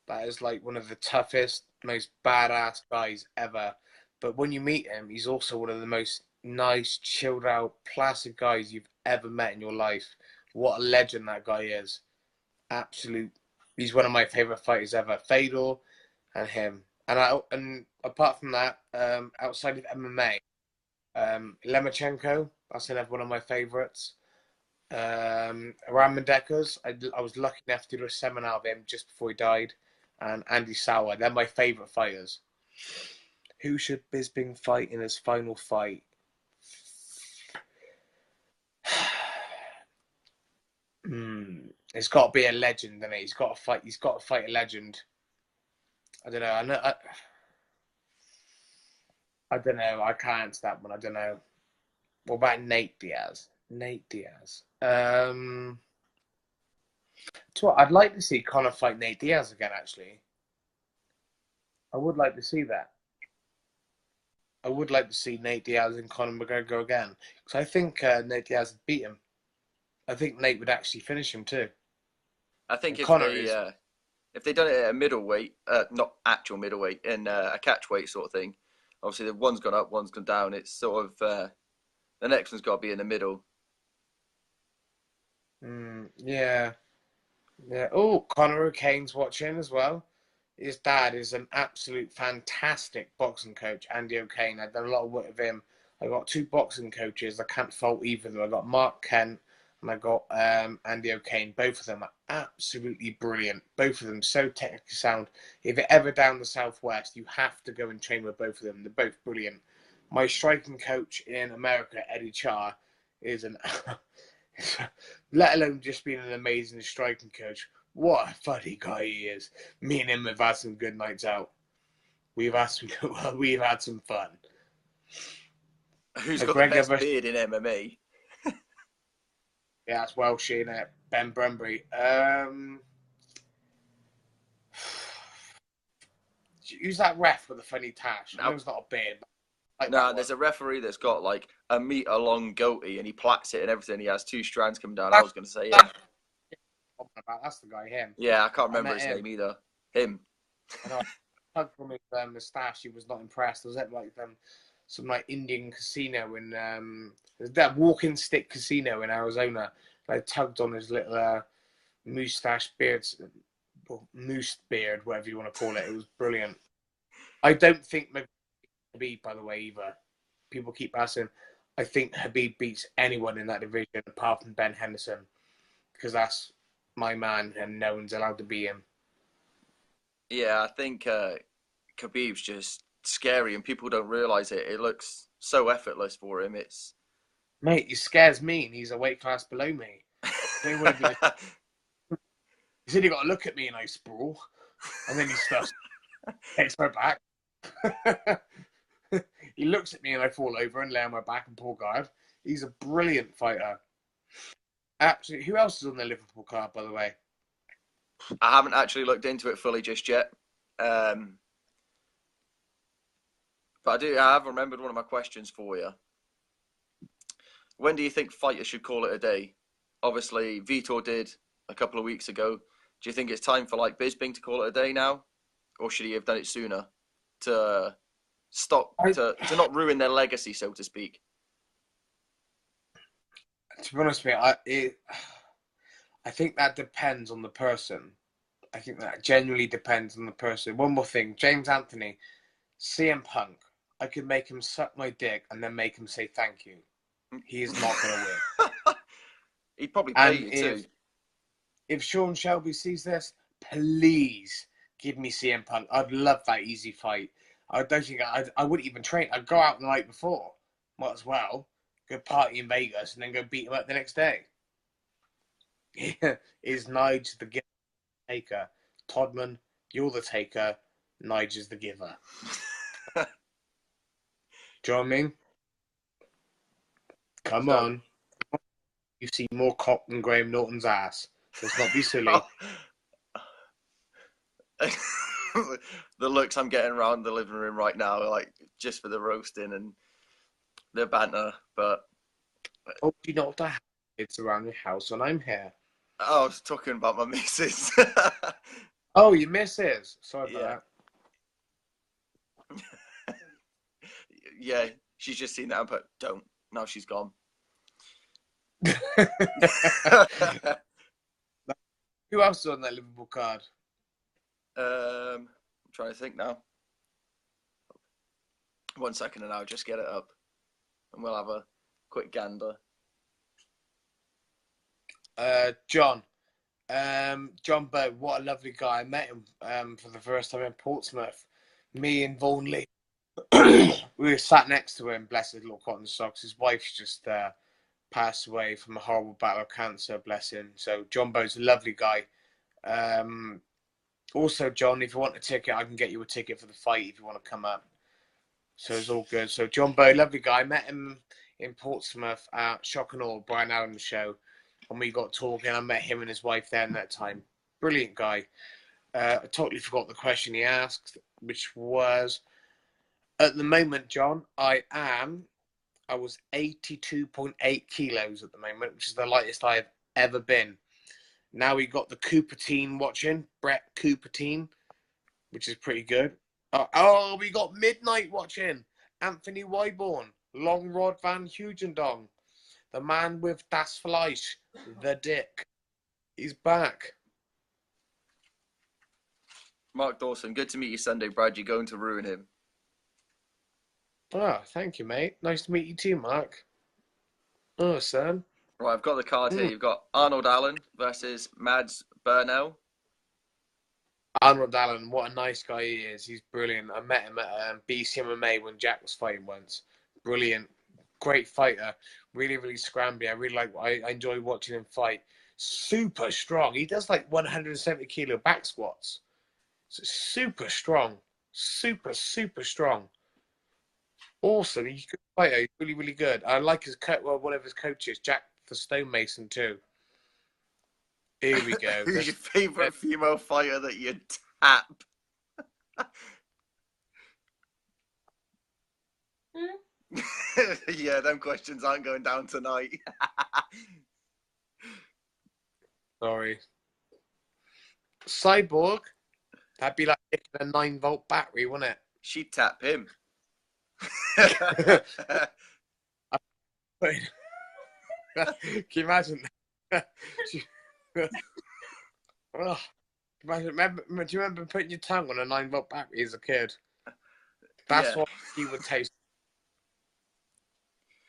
That is like one of the toughest, most badass guys ever. But when you meet him, he's also one of the most nice, chilled out, placid guys you've ever met in your life. What a legend that guy is. Absolute. He's one of my favourite fighters ever. Fedor and him. And apart from that, outside of MMA, Lemachenko, that's another one of my favourites. Ramandekers, I was lucky enough to do a seminar of him just before he died. And Andy Sauer, they're my favourite fighters. Who should Bisping fight in his final fight? It's got to be a legend, isn't it? He's got to fight a legend. I don't know. I don't know. I can't answer that one. I don't know. What about Nate Diaz? I'd like to see Conor fight Nate Diaz again, actually. I would like to see that. I would like to see Nate Diaz and Conor McGregor again. Because I think Nate Diaz would beat him. I think Nate would actually finish him too. I think if they done it at a middleweight, not actual middleweight, in a catchweight sort of thing, obviously the one's gone up, one's gone down. It's sort of the next one's got to be in the middle. Yeah. Oh, Conor O'Kane's watching as well. His dad is an absolute fantastic boxing coach, Andy O'Kane. I've done a lot of work with him. I got 2 boxing coaches. I can't fault either of them. I got Mark Kent and I got Andy O'Kane. Both of them are absolutely brilliant. Both of them so technically sound. If you're ever down the southwest, you have to go and train with both of them. They're both brilliant. My striking coach in America, Eddie Char, is Let alone just being an amazing striking coach. What a funny guy he is. Me and him have had some good nights out. We've had some fun. Who's got the McGregor best versus, beard in MMA? yeah, that's Welsh, isn't it? Ben Brumbury. Who's that ref with the funny tash? I know it's not a beard, but I like that There's a one. referee that's got like a meter long goatee and he plaits it and everything. He has two strands coming down. I That's, was going to say him. that's, that's the guy, him. Yeah, I can't I remember met his him. name either. Him. And I tugged from his moustache. He was not impressed. I was at like some like Indian casino in that walking stick casino in Arizona. I tugged on his little moustache beard, moose beard, whatever you want to call it. It was brilliant. I don't think Habib, by the way, either. People keep asking. I think Habib beats anyone in that division apart from Ben Henderson because that's my man and no one's allowed to beat him. Yeah, I think Khabib's just scary and people don't realize it. It looks so effortless for him. It's Mate, he scares me and he's a weight class below me. They would have been. He said he got to look at me and I sprawl. And then he starts takes my back. He looks at me and I fall over and lay on my back and pull guard. He's a brilliant fighter. Absolutely. Who else is on the Liverpool card, by the way? I haven't actually looked into it fully just yet. But I have remembered one of my questions for you. When do you think fighters should call it a day? Obviously, Vitor did a couple of weeks ago. Do you think it's time for like Bisping to call it a day now? Or should he have done it sooner to stop, to not ruin their legacy, so to speak? To be honest with you, I think that depends on the person. I think that genuinely depends on the person. One more thing, James Anthony, CM Punk, I could make him suck my dick and then make him say thank you. He is not going to win. He'd probably pay And you too. if Sean Shelby sees this, please give me CM Punk. I'd love that easy fight. I don't think I wouldn't even train. I'd go out the night before. Might as well go party in Vegas and then go beat him up the next day. Is Nige the taker? Todman, you're the taker. Nige is the giver. Do you know what I mean? Come on. You see more cock than Graham Norton's ass. Let's not be silly. The looks I'm getting around the living room right now are like just for the roasting and the banter, but Oh, you know what the hell? It's around your house when I'm here. I was talking about my missus. Oh, your missus. Sorry about that. Yeah, she's just seen that and put, don't. Now she's gone. Who else is on that Liverpool card? I'm trying to think now. 1 second and I'll just get it up. And we'll have a quick gander. John. John Bowe, what a lovely guy. I met him for the first time in Portsmouth. Me and Vaughan Lee. We were sat next to him, bless his little cotton socks. His wife's just passed away from a horrible battle of cancer, bless him. So John Bowe's a lovely guy. Also, John, if you want a ticket, I can get you a ticket for the fight if you want to come up. So it's all good. So John Bowe, lovely guy. I met him in Portsmouth at Shock and Awe, Brian Allen's show. And we got talking. I met him and his wife there in that time. Brilliant guy. I totally forgot the question he asked, which was, at the moment, John, I was 82.8 kilos at the moment, which is the lightest I've ever been. Now we got the Coupertine watching, Brett Coupertine, which is pretty good. Oh, we got Midnight watching, Anthony Wyborn, Long Rod Van Hugendong, the man with Das Fleisch, the dick. He's back. Mark Dawson, good to meet you Sunday, Brad. You're going to ruin him. Oh, thank you, mate. Nice to meet you too, Mark. Oh, son. Right, I've got the card here. You've got Arnold Allen versus Mads Burnell. Arnold Allen, what a nice guy he is. He's brilliant. I met him at BCMMA when Jack was fighting once. Brilliant. great fighter. Really, really scrambly. I enjoy watching him fight. Super strong. He does like 170 kilo back squats. So super strong. Super, super strong. Awesome. He's a good fighter. He's really, really good. I like his one of his coaches, Jack the Stonemason, too. Here we go. Who's your favourite female fighter that you'd tap? Yeah, them questions aren't going down tonight. Sorry. Cyborg. That'd be like a 9-volt battery, wouldn't it? She'd tap him. Can you imagine? Oh, do you remember putting your tongue on a 9-volt battery as a kid? That's what he would taste.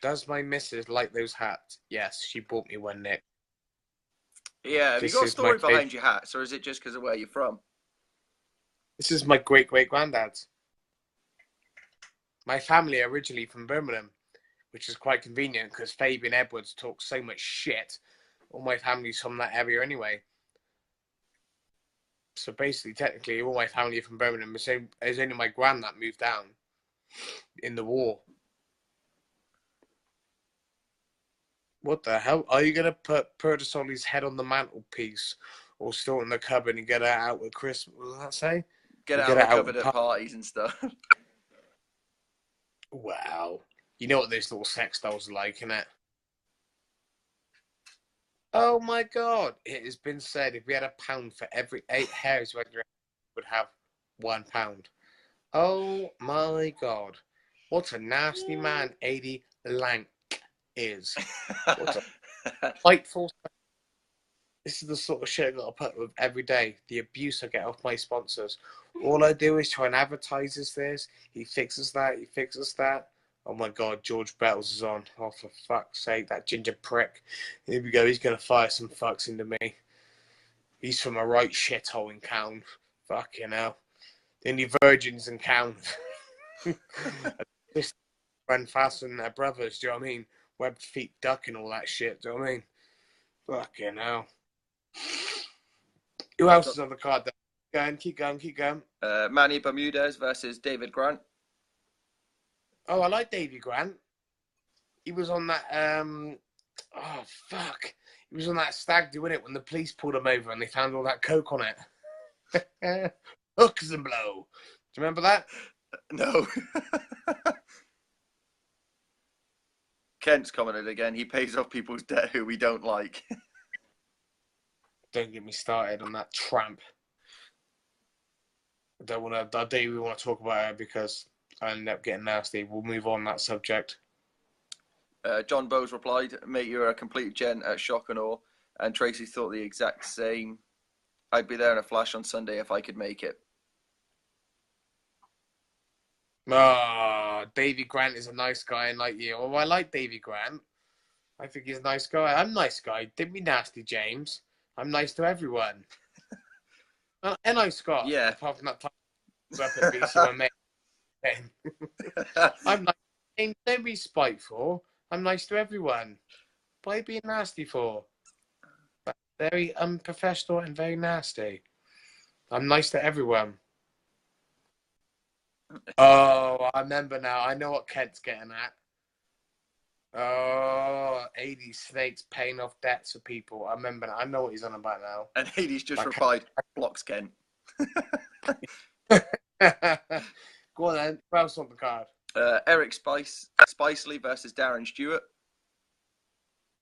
Does my missus like those hats? Yes, she bought me one, Nick. Yeah, have you got a story behind your hats, or is it just because of where you're from? This is my great-great-granddad's. My family are originally from Birmingham, which is quite convenient because Fabian Edwards talks so much shit. All my family's from that area anyway. So basically, technically, all my family are from Birmingham. It's only my gran that moved down in the war. What the hell? Are you going to put Perdisoli's head on the mantelpiece or store it in the cupboard and get it out with Christmas? What does that say? Get it out of the cupboard at parties and stuff. Wow. You know what those little sex dolls are like, innit? Oh my God. It has been said if we had £1 for every 8 hairs, we would have £1. Oh my God. What a nasty man 80 Lank is. What a fightful. This is the sort of shit I got to put with every day. The abuse I get off my sponsors. All I do is try and advertise this. He fixes that. He fixes that. Oh my God, George Bettles is on. Oh, for fuck's sake, that ginger prick. Here we go. He's going to fire some fucks into me. He's from a right shithole in Cown. Fucking hell. The only virgins in Cown. Just run faster than their brothers, do you know what I mean? Webbed feet duck and all that shit, do you know what I mean? Fucking hell. Who else is on the card then? Keep going. Manny Bermudez versus David Grant. Oh, I like Davy Grant. He was on that, oh, fuck. He was on that stag do, innit, when the police pulled him over and they found all that coke on it. Hooks and blow. Do you remember that? No. Kent's commented again. He pays off people's debt who we don't like. Don't get me started on that tramp. I don't even want to talk about her because I end up getting nasty. We'll move on that subject. John Bowes replied, "Mate, you're a complete gent at shock and awe." And Tracy thought the exact same. "I'd be there in a flash on Sunday if I could make it." Oh, Davy Grant is a nice guy and like you. Oh, I like Davy Grant. I think he's a nice guy. I'm a nice guy. Didn't be nasty, James. I'm nice to everyone. And I, Scott. Yeah. Apart from that time up at BC, my mate. I'm nice. James, don't be spiteful. I'm nice to everyone. What are you being nasty for? That's very unprofessional and very nasty. I'm nice to everyone. Oh, I remember now. I know what Kent's getting at. Oh, 80 snakes paying off debts for people. I remember that. I know what he's on about now. And Hades just replied, "Blocks Ken." Go on then. Who else on the card? Eric Spicely versus Darren Stewart.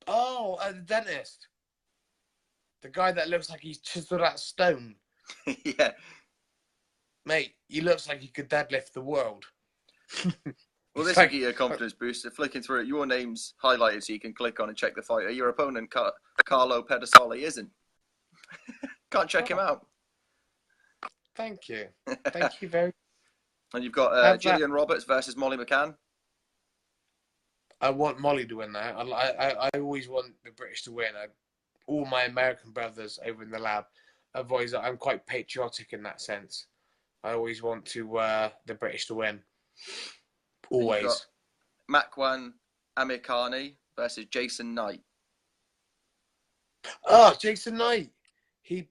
Oh, the dentist. The guy that looks like he's chiseled out of stone. Yeah. Mate, he looks like he could deadlift the world. Well, this will give you a confidence booster. Flicking through it, your name's highlighted so you can click on and check the fighter. Your opponent, Carlo Pedisoli, isn't. Can't check him out. Thank you. Thank you very much. And you've got Gillian Roberts versus Molly McCann. I want Molly to win that. I always want the British to win. All my American brothers over in the lab, I'm quite patriotic in that sense. I always want the British to win. Always. Makwan Amir Khani versus Jason Knight. Oh, Jason Knight. He's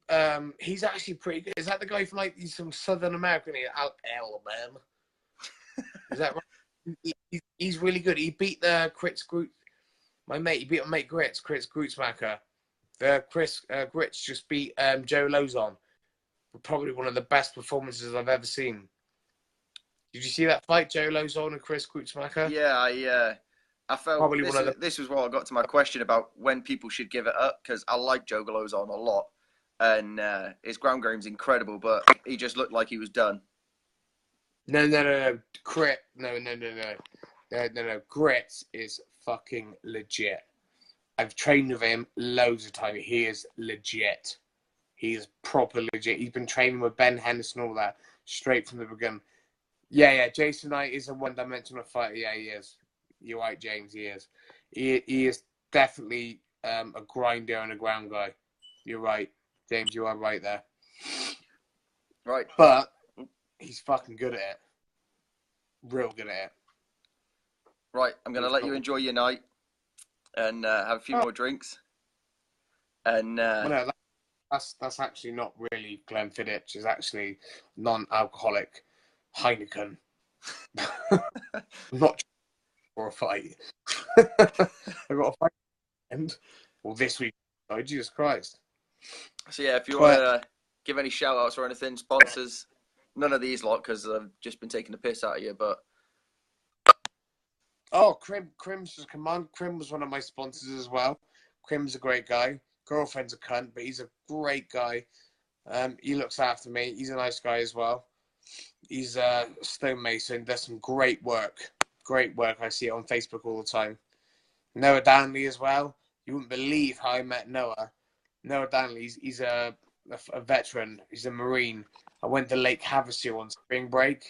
actually pretty good. Is that the guy from like he's from Southern America? Alabama. Is that right? He's really good. He beat the Crits Group. My mate, he beat my mate Grits Grootsmacker. Chris Grits just beat Joe Lozon. Probably one of the best performances I've ever seen. Did you see that fight, Joe Lozon and Chris Grootsmacker? Yeah, I felt Probably one of the... this was what I got to my question about when people should give it up, because I like Joe Lozon a lot, and his ground game's incredible, but he just looked like he was done. No. No. Grits is fucking legit. I've trained with him loads of times. He is legit. He is proper legit. He's been training with Ben Henderson, all that, straight from the beginning. Yeah. Jason Knight is a one-dimensional fighter. Yeah, he is. You're right, James. He is. He is definitely a grinder and a ground guy. You're right, James. You are right there. Right. But he's fucking good at it. Real good at it. Right. I'm going to let you enjoy your night and have a few more drinks. And well, no, that's actually not really Glenfiddich. It's actually non-alcoholic Heineken. I'm not for a fight. I got a fight and well this week. Oh, Jesus Christ. So yeah, if you want to give any shout outs or anything, sponsors, none of these lot because I've just been taking the piss out of you, but Crim's just come on. Crim was one of my sponsors as well. Crim's a great guy. Girlfriend's a cunt, but he's a great guy. He looks after me. He's a nice guy as well. He's a stonemason, does some great work. Great work. I see it on Facebook all the time. Noah Danley as well. You wouldn't believe how I met Noah. Noah Danley, he's a veteran. He's a Marine. I went to Lake Havasu on spring break.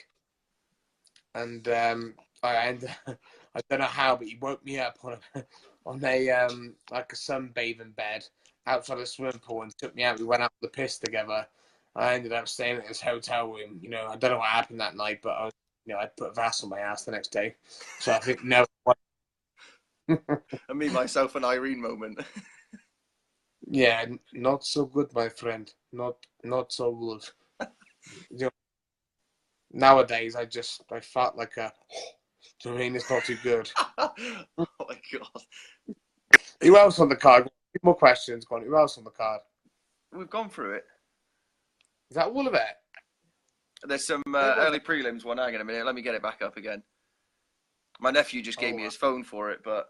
And I don't know how, but he woke me up on a like a sunbathing bed outside a swimming pool and took me out. We went out the piss together. I ended up staying at his hotel room. You know, I don't know what happened that night, but I put Vass on my ass the next day. So I think no. a me, myself, and Irene moment. Yeah, not so good, my friend. Not so good. You know, nowadays, I felt like a. Do you know what I mean? It's not too good. Oh my god. Who else on the card? A few more questions. Go on. Who else on the card? We've gone through it. Is that all of it? There's some early prelims one. Hang on a minute. Let me get it back up again. My nephew just gave me his phone for it, but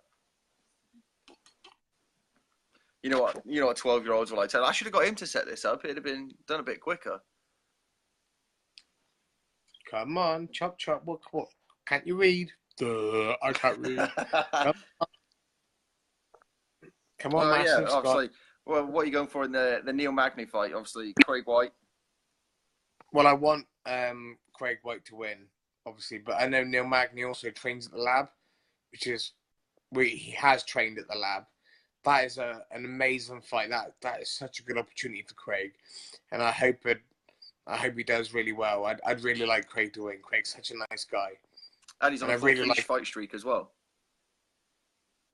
you know what? 12-year-olds will like tell. I should have got him to set this up. It'd have been done a bit quicker. Come on, chop. What? Can't you read? I can't read. Come on, yeah, massive obviously. Well, what are you going for in the Neil Magny fight? Obviously, Craig White. Well, I want Craig White to win, obviously, but I know Neil Magny also trains at the lab, he has trained at the lab. That is an amazing fight. That is such a good opportunity for Craig, and I hope he does really well. I'd really like Craig to win. Craig's such a nice guy, and he's on a full fight streak as well.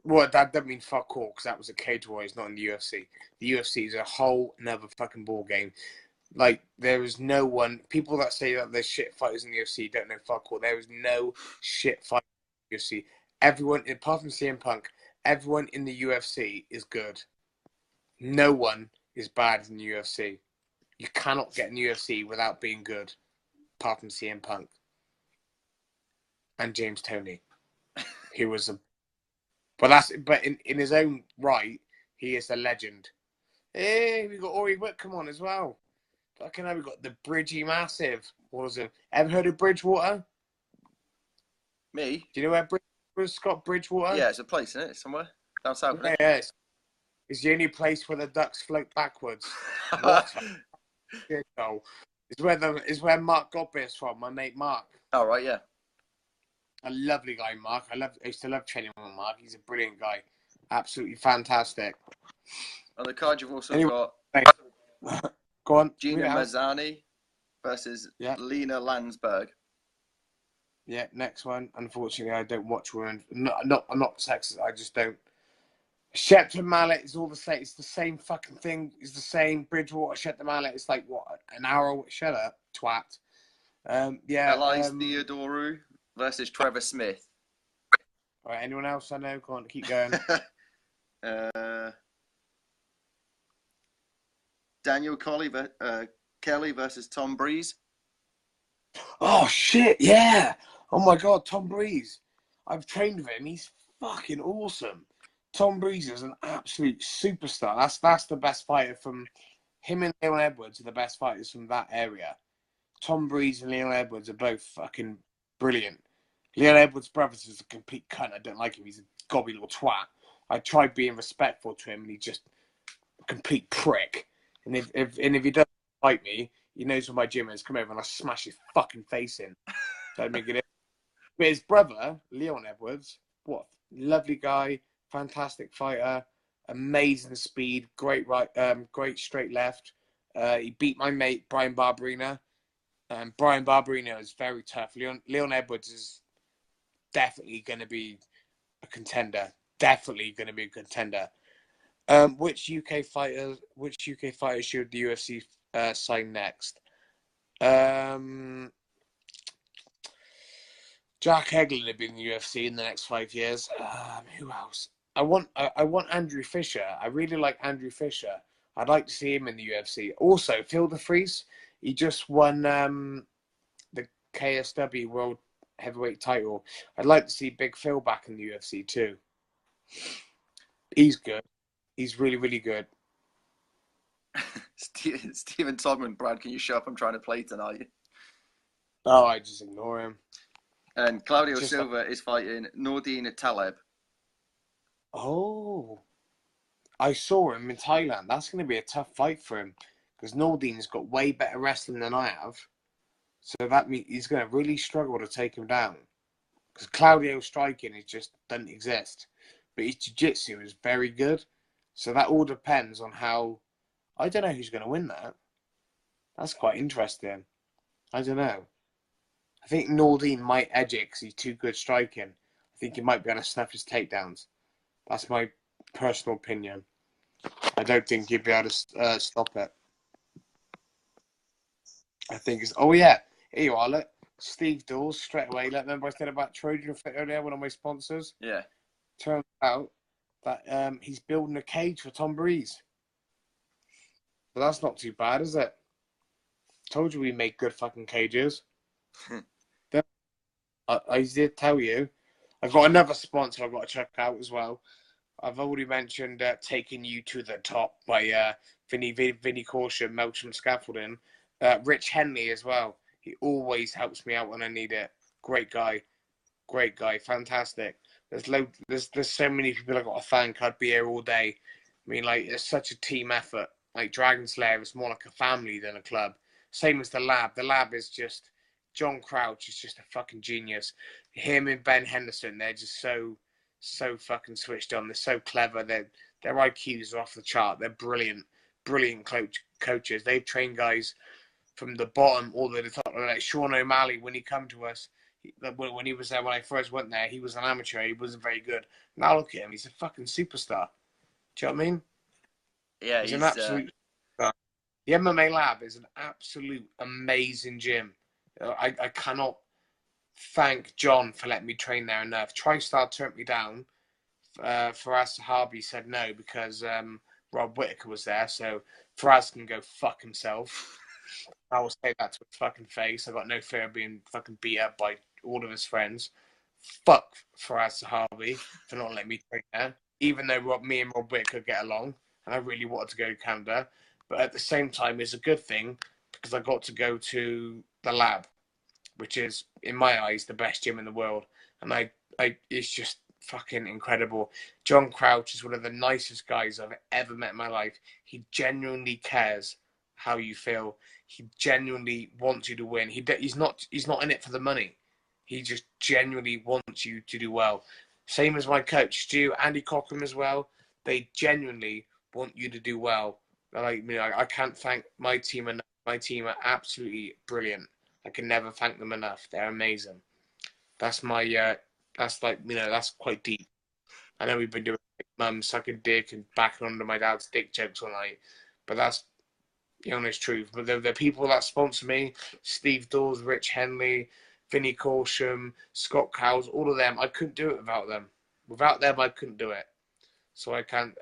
Well, that doesn't mean fuck all, because that was a Cage Warriors, not in the UFC. The UFC is a whole another fucking ball game. Like, there is no one... People that say that there's shit fighters in the UFC don't know fuck all. There is no shit fighters in the UFC. Everyone, apart from CM Punk, everyone in the UFC is good. No one is bad in the UFC. You cannot get in the UFC without being good, apart from CM Punk. And James Toney. He was a... But in his own right, he is a legend. Hey, we got Ori Whitcomb on as well. Fucking hell, we got the Bridgie Massive. What was it? Ever heard of Bridgewater? Me? Do you know where Scott Bridgewater? Yeah, it's a place, isn't it? Somewhere down south. Yeah, it's the only place where the ducks float backwards. It's where Mark Godby is from. My mate Mark. Oh right, yeah. A lovely guy, Mark. I used to love training with Mark. He's a brilliant guy. Absolutely fantastic. On the card, you've also got Go on. Gina Mazzani versus Lena Landsberg. Yeah, next one. Unfortunately, I don't watch women. I'm not sexist. I just don't. Shepton Mallet is all the same. It's the same fucking thing. It's the same. Bridgewater, Shepton Mallet. It's like what, an hour? Shut up, twat. Yeah. Elias Theodoru versus Trevor Smith. All right. Anyone else I know? Go on, keep going. Daniel Kelly versus Tom Breeze. Oh shit! Yeah. Oh my god, Tom Breeze. I've trained with him. He's fucking awesome. Tom Breeze is an absolute superstar. That's the best fighter from him, and Leon Edwards are the best fighters from that area. Tom Breeze and Leon Edwards are both fucking brilliant. Leon Edwards' brothers is a complete cunt. I don't like him. He's a gobby little twat. I tried being respectful to him, and he's just a complete prick. And if he doesn't fight me, he knows where my gym is. Come over and I'll smash his fucking face in. Don't make it. But his brother, Leon Edwards, what lovely guy, fantastic fighter, amazing speed, great right, great straight left. He beat my mate Brian Barberina. Brian Barberina is very tough. Leon Edwards is definitely going to be a contender. Definitely going to be a contender. Which UK fighters should the UFC sign next? Jack Eglin will be in the UFC in the next 5 years. Who else? I want Andrew Fisher. I really like Andrew Fisher. I'd like to see him in the UFC. Also, Phil DeFries. He just won the KSW World Heavyweight title. I'd like to see Big Phil back in the UFC too. He's good. He's really, really good. Stephen Togman, Brad, can you shut up? I'm trying to play tonight. Oh, I just ignore him. And Claudio Silva is fighting Nordine Taleb. Oh, I saw him in Thailand. That's going to be a tough fight for him because Nordine's got way better wrestling than I have. So that means he's going to really struggle to take him down because Claudio's striking just doesn't exist. But his jiu-jitsu is very good. So that all depends on how... I don't know who's going to win that. That's quite interesting. I don't know. I think Nordine might edge it because he's too good striking. I think he might be able to snuff his takedowns. That's my personal opinion. I don't think he'd be able to stop it. I think it's... Oh, yeah. Here you are, look. Steve Dawes, straight away. Remember I said about Trojan Fit earlier, one of my sponsors? Yeah. Turns out that he's building a cage for Tom Breeze. But that's not too bad, is it? Told you we make good fucking cages. I did tell you. I've got another sponsor I've got to check out as well. I've already mentioned Taking You to the Top by Vinny Caution, Melcham Scaffolding. Rich Henley as well. He always helps me out when I need it. Great guy. Fantastic. There's so many people I've got to thank. I'd be here all day. I mean, like, it's such a team effort. Like Dragon Slayer is more like a family than a club. Same as the Lab. The Lab is just... John Crouch is just a fucking genius. Him and Ben Henderson, they're just so fucking switched on. They're so clever. Their IQs are off the chart. They're brilliant coaches. They've trained guys from the bottom all the way to the top. Like Sean O'Malley, when he come to us, when he was there, when I first went there, he was an amateur. He wasn't very good. Now look at him. He's a fucking superstar. Do you know what I mean? Yeah, he's an absolute... The MMA Lab is an absolute amazing gym. I cannot thank John for letting me train there enough. TriStar turned me down. Faraz Sahabi said no because Rob Whittaker was there. So Faraz can go fuck himself. I will say that to his fucking face. I got no fear of being fucking beat up by all of his friends. Fuck Faraz Sahabi for not letting me train there. Even though me and Rob Whittaker get along, and I really wanted to go to Canada. But at the same time, it's a good thing because I got to go to the Lab, which is, in my eyes, the best gym in the world. And it's just fucking incredible. John Crouch is one of the nicest guys I've ever met in my life. He genuinely cares how you feel. He genuinely wants you to win. He's not in it for the money. He just genuinely wants you to do well. Same as my coach, Stu, Andy Cochran as well. They genuinely want you to do well. I can't thank my team enough. My team are absolutely brilliant. I can never thank them enough. They're amazing. That's my that's like, that's quite deep. I know we've been doing mum sucking dick and backing onto my dad's dick jokes all night, but that's the honest truth. But the people that sponsor me, Steve Dawes, Rich Henley, Vinnie Corsham, Scott Cowles, all of them, I couldn't do it without them. Without them, I couldn't do it. So I can't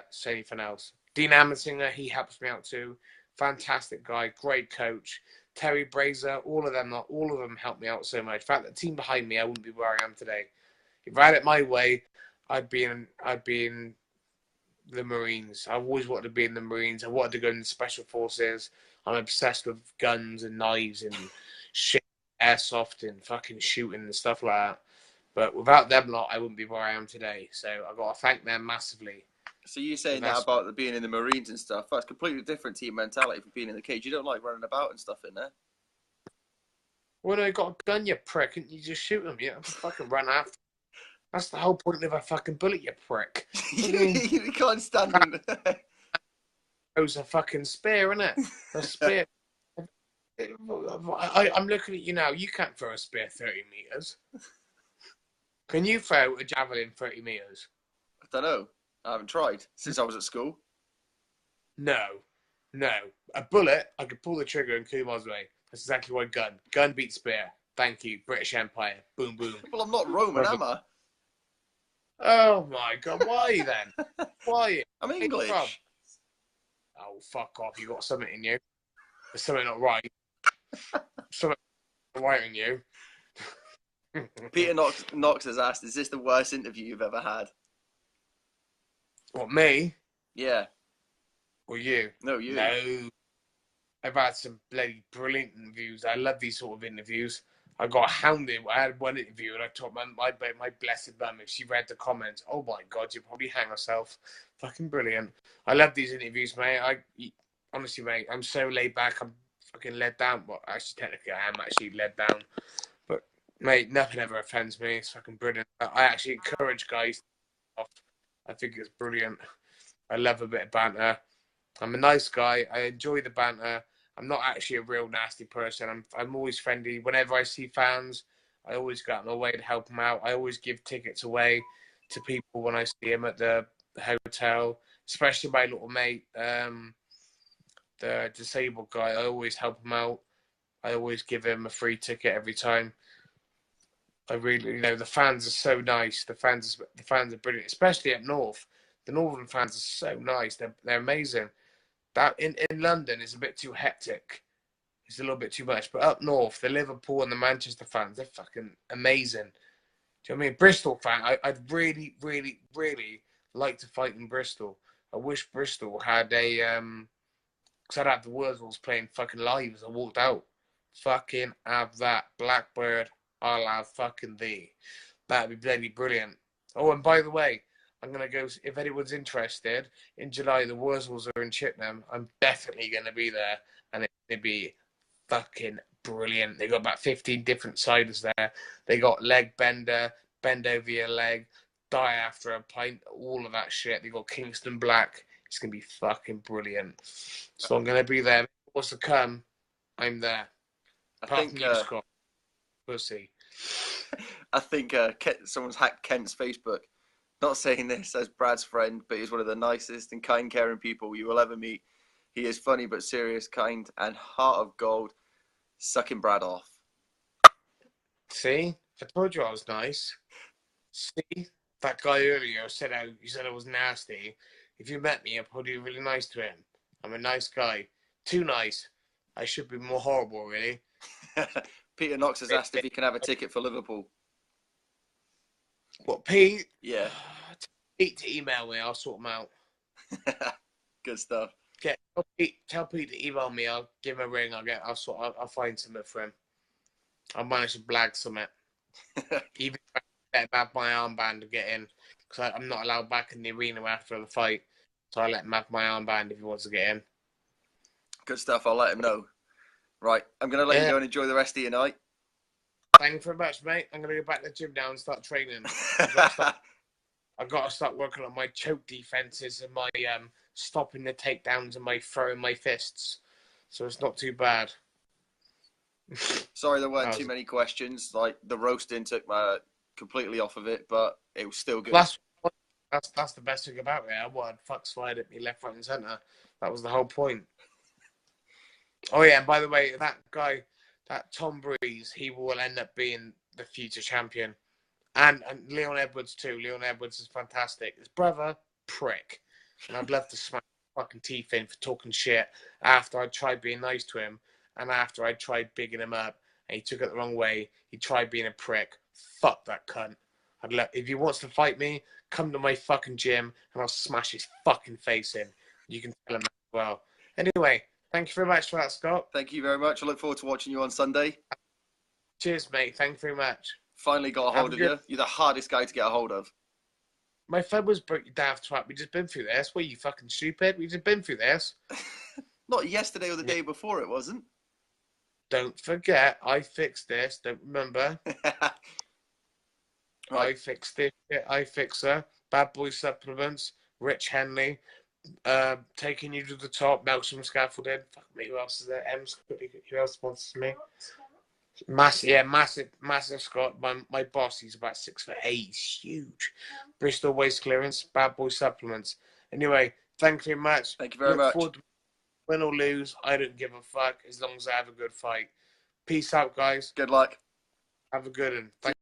say anything else. Dean Amersinger, he helps me out too. Fantastic guy, great coach. Terry Brazier, all of them helped me out so much. In fact, the team behind me, I wouldn't be where I am today. If I had it my way, I'd be in the Marines. I've always wanted to be in the Marines. I wanted to go in the Special Forces. I'm obsessed with guns and knives and shit, airsoft and fucking shooting and stuff like that. But without them lot, I wouldn't be where I am today. So I've got to thank them massively. So you saying that about the being in the Marines and stuff? That's completely different to your mentality from being in the cage. You don't like running about and stuff in there. Well, no, you got a gun, you prick, and you just shoot them. You don't fucking run after. That's the whole point of a fucking bullet, you prick. You can't stand them. It was a fucking spear, innit? A spear. I'm looking at you now. You can't throw a spear 30 meters. Can you throw a javelin 30 meters? I don't know. I haven't tried since I was at school. No. A bullet, I could pull the trigger and 2 miles away. That's exactly why gun beats spear. Thank you, British Empire. Boom, boom. Well, I'm not Roman, am I? Oh my God! Why then? Why? I'm English. Oh, fuck off! You got something in you. There's something not right. Something not right in you. Peter Knox has asked, "Is this the worst interview you've ever had?" What, me? Yeah. Or you? No, you. No. I've had some bloody brilliant interviews. I love these sort of interviews. I got hounded. I had one interview and I told my blessed mum, if she read the comments, oh my God, you'd probably hang herself. Fucking brilliant. I love these interviews, mate. Honestly, mate, I'm so laid back. I'm fucking led down. Well, actually, technically, I am actually led down. But, mate, nothing ever offends me. It's fucking brilliant. I actually encourage guys. I think it's brilliant. I love a bit of banter. I'm a nice guy. I enjoy the banter. I'm not actually a real nasty person. I'm always friendly. Whenever I see fans, I always go out of my way to help them out. I always give tickets away to people when I see them at the hotel, especially my little mate, the disabled guy. I always help him out. I always give him a free ticket every time. I really, the fans are so nice. The fans are brilliant, especially up north. The northern fans are so nice. They're amazing. That in London is a bit too hectic. It's a little bit too much. But up north, the Liverpool and the Manchester fans, they're fucking amazing. Do you know what I mean? Bristol fan, I'd really, really, really like to fight in Bristol. I wish Bristol had a because I'd have the Wurzels playing fucking live as I walked out. Fucking have that. Blackbird, I'll have fucking thee. That'd be bloody brilliant. Oh, and by the way, I'm going to go, if anyone's interested, in July, the Wurzels are in Chippenham. I'm definitely going to be there, and it's going to be fucking brilliant. They got about 15 different siders there. They got leg bender, bend over your leg, die after a pint, all of that shit. They got Kingston Black. It's going to be fucking brilliant. So I'm going to be there. What's to come? I'm there. Apart from you, Scott. Pussy. I think someone's hacked Kent's Facebook. Not saying this as Brad's friend, but he's one of the nicest and kind, caring people you will ever meet. He is funny but serious, kind, and heart of gold. Sucking Brad off. See? I told you I was nice. See? That guy earlier said I was nasty. If you met me, I'd probably be really nice to him. I'm a nice guy. Too nice. I should be more horrible, really. Peter Knox has asked if he can have a ticket for Liverpool. What, Pete? Yeah. Pete to email me. I'll sort them out. Good stuff. Okay, tell Pete to email me. I'll give him a ring. I'll find something for him. I'll manage to blag something. Even if I let him have my armband to get in, because I'm not allowed back in the arena after the fight. So I let him have my armband if he wants to get in. Good stuff. I'll let him know. Right, I'm going to let you go and enjoy the rest of your night. Thank you very much, mate. I'm going to go back to the gym now and start training. I've got to start working on my choke defenses and my stopping the takedowns and my throwing my fists. So it's not too bad. Sorry there weren't That too was- many questions. Like the roasting took my completely off of it, but it was still good. that's the best thing about it. I wanted fucks fired at me left, right, and centre. That was the whole point. Oh yeah, and by the way, that guy, that Tom Breeze, he will end up being the future champion. And Leon Edwards too. Leon Edwards is fantastic. His brother, prick. And I'd love to smash his fucking teeth in for talking shit after I tried being nice to him and after I tried bigging him up and he took it the wrong way. He tried being a prick. Fuck that cunt. If he wants to fight me, come to my fucking gym and I'll smash his fucking face in. You can tell him that as well. Anyway, thank you very much for that, Scott. Thank you very much. I look forward to watching you on Sunday. Cheers, mate. Thank you very much. Finally got a hold of you. You're the hardest guy to get a hold of. My phone was broke, you daft twat. We just been through this. What, you fucking stupid? We just been through this. Not yesterday or the day before, it wasn't. Don't forget, I fixed this. Don't remember. Right. I fixed this. I fix her. Bad Boy Supplements. Rich Henley. Taking you to the top. Melson Scaffolding. Fuck me. Who else is there? Who else sponsors me? Massive, Scott. My boss, he's about 6'8". He's huge. Bristol Waste Clearance, Bad Boy Supplements. Anyway, thank you very much. Thank you very much. Forward to win or lose, I don't give a fuck as long as I have a good fight. Peace out, guys. Good luck. Have a good one.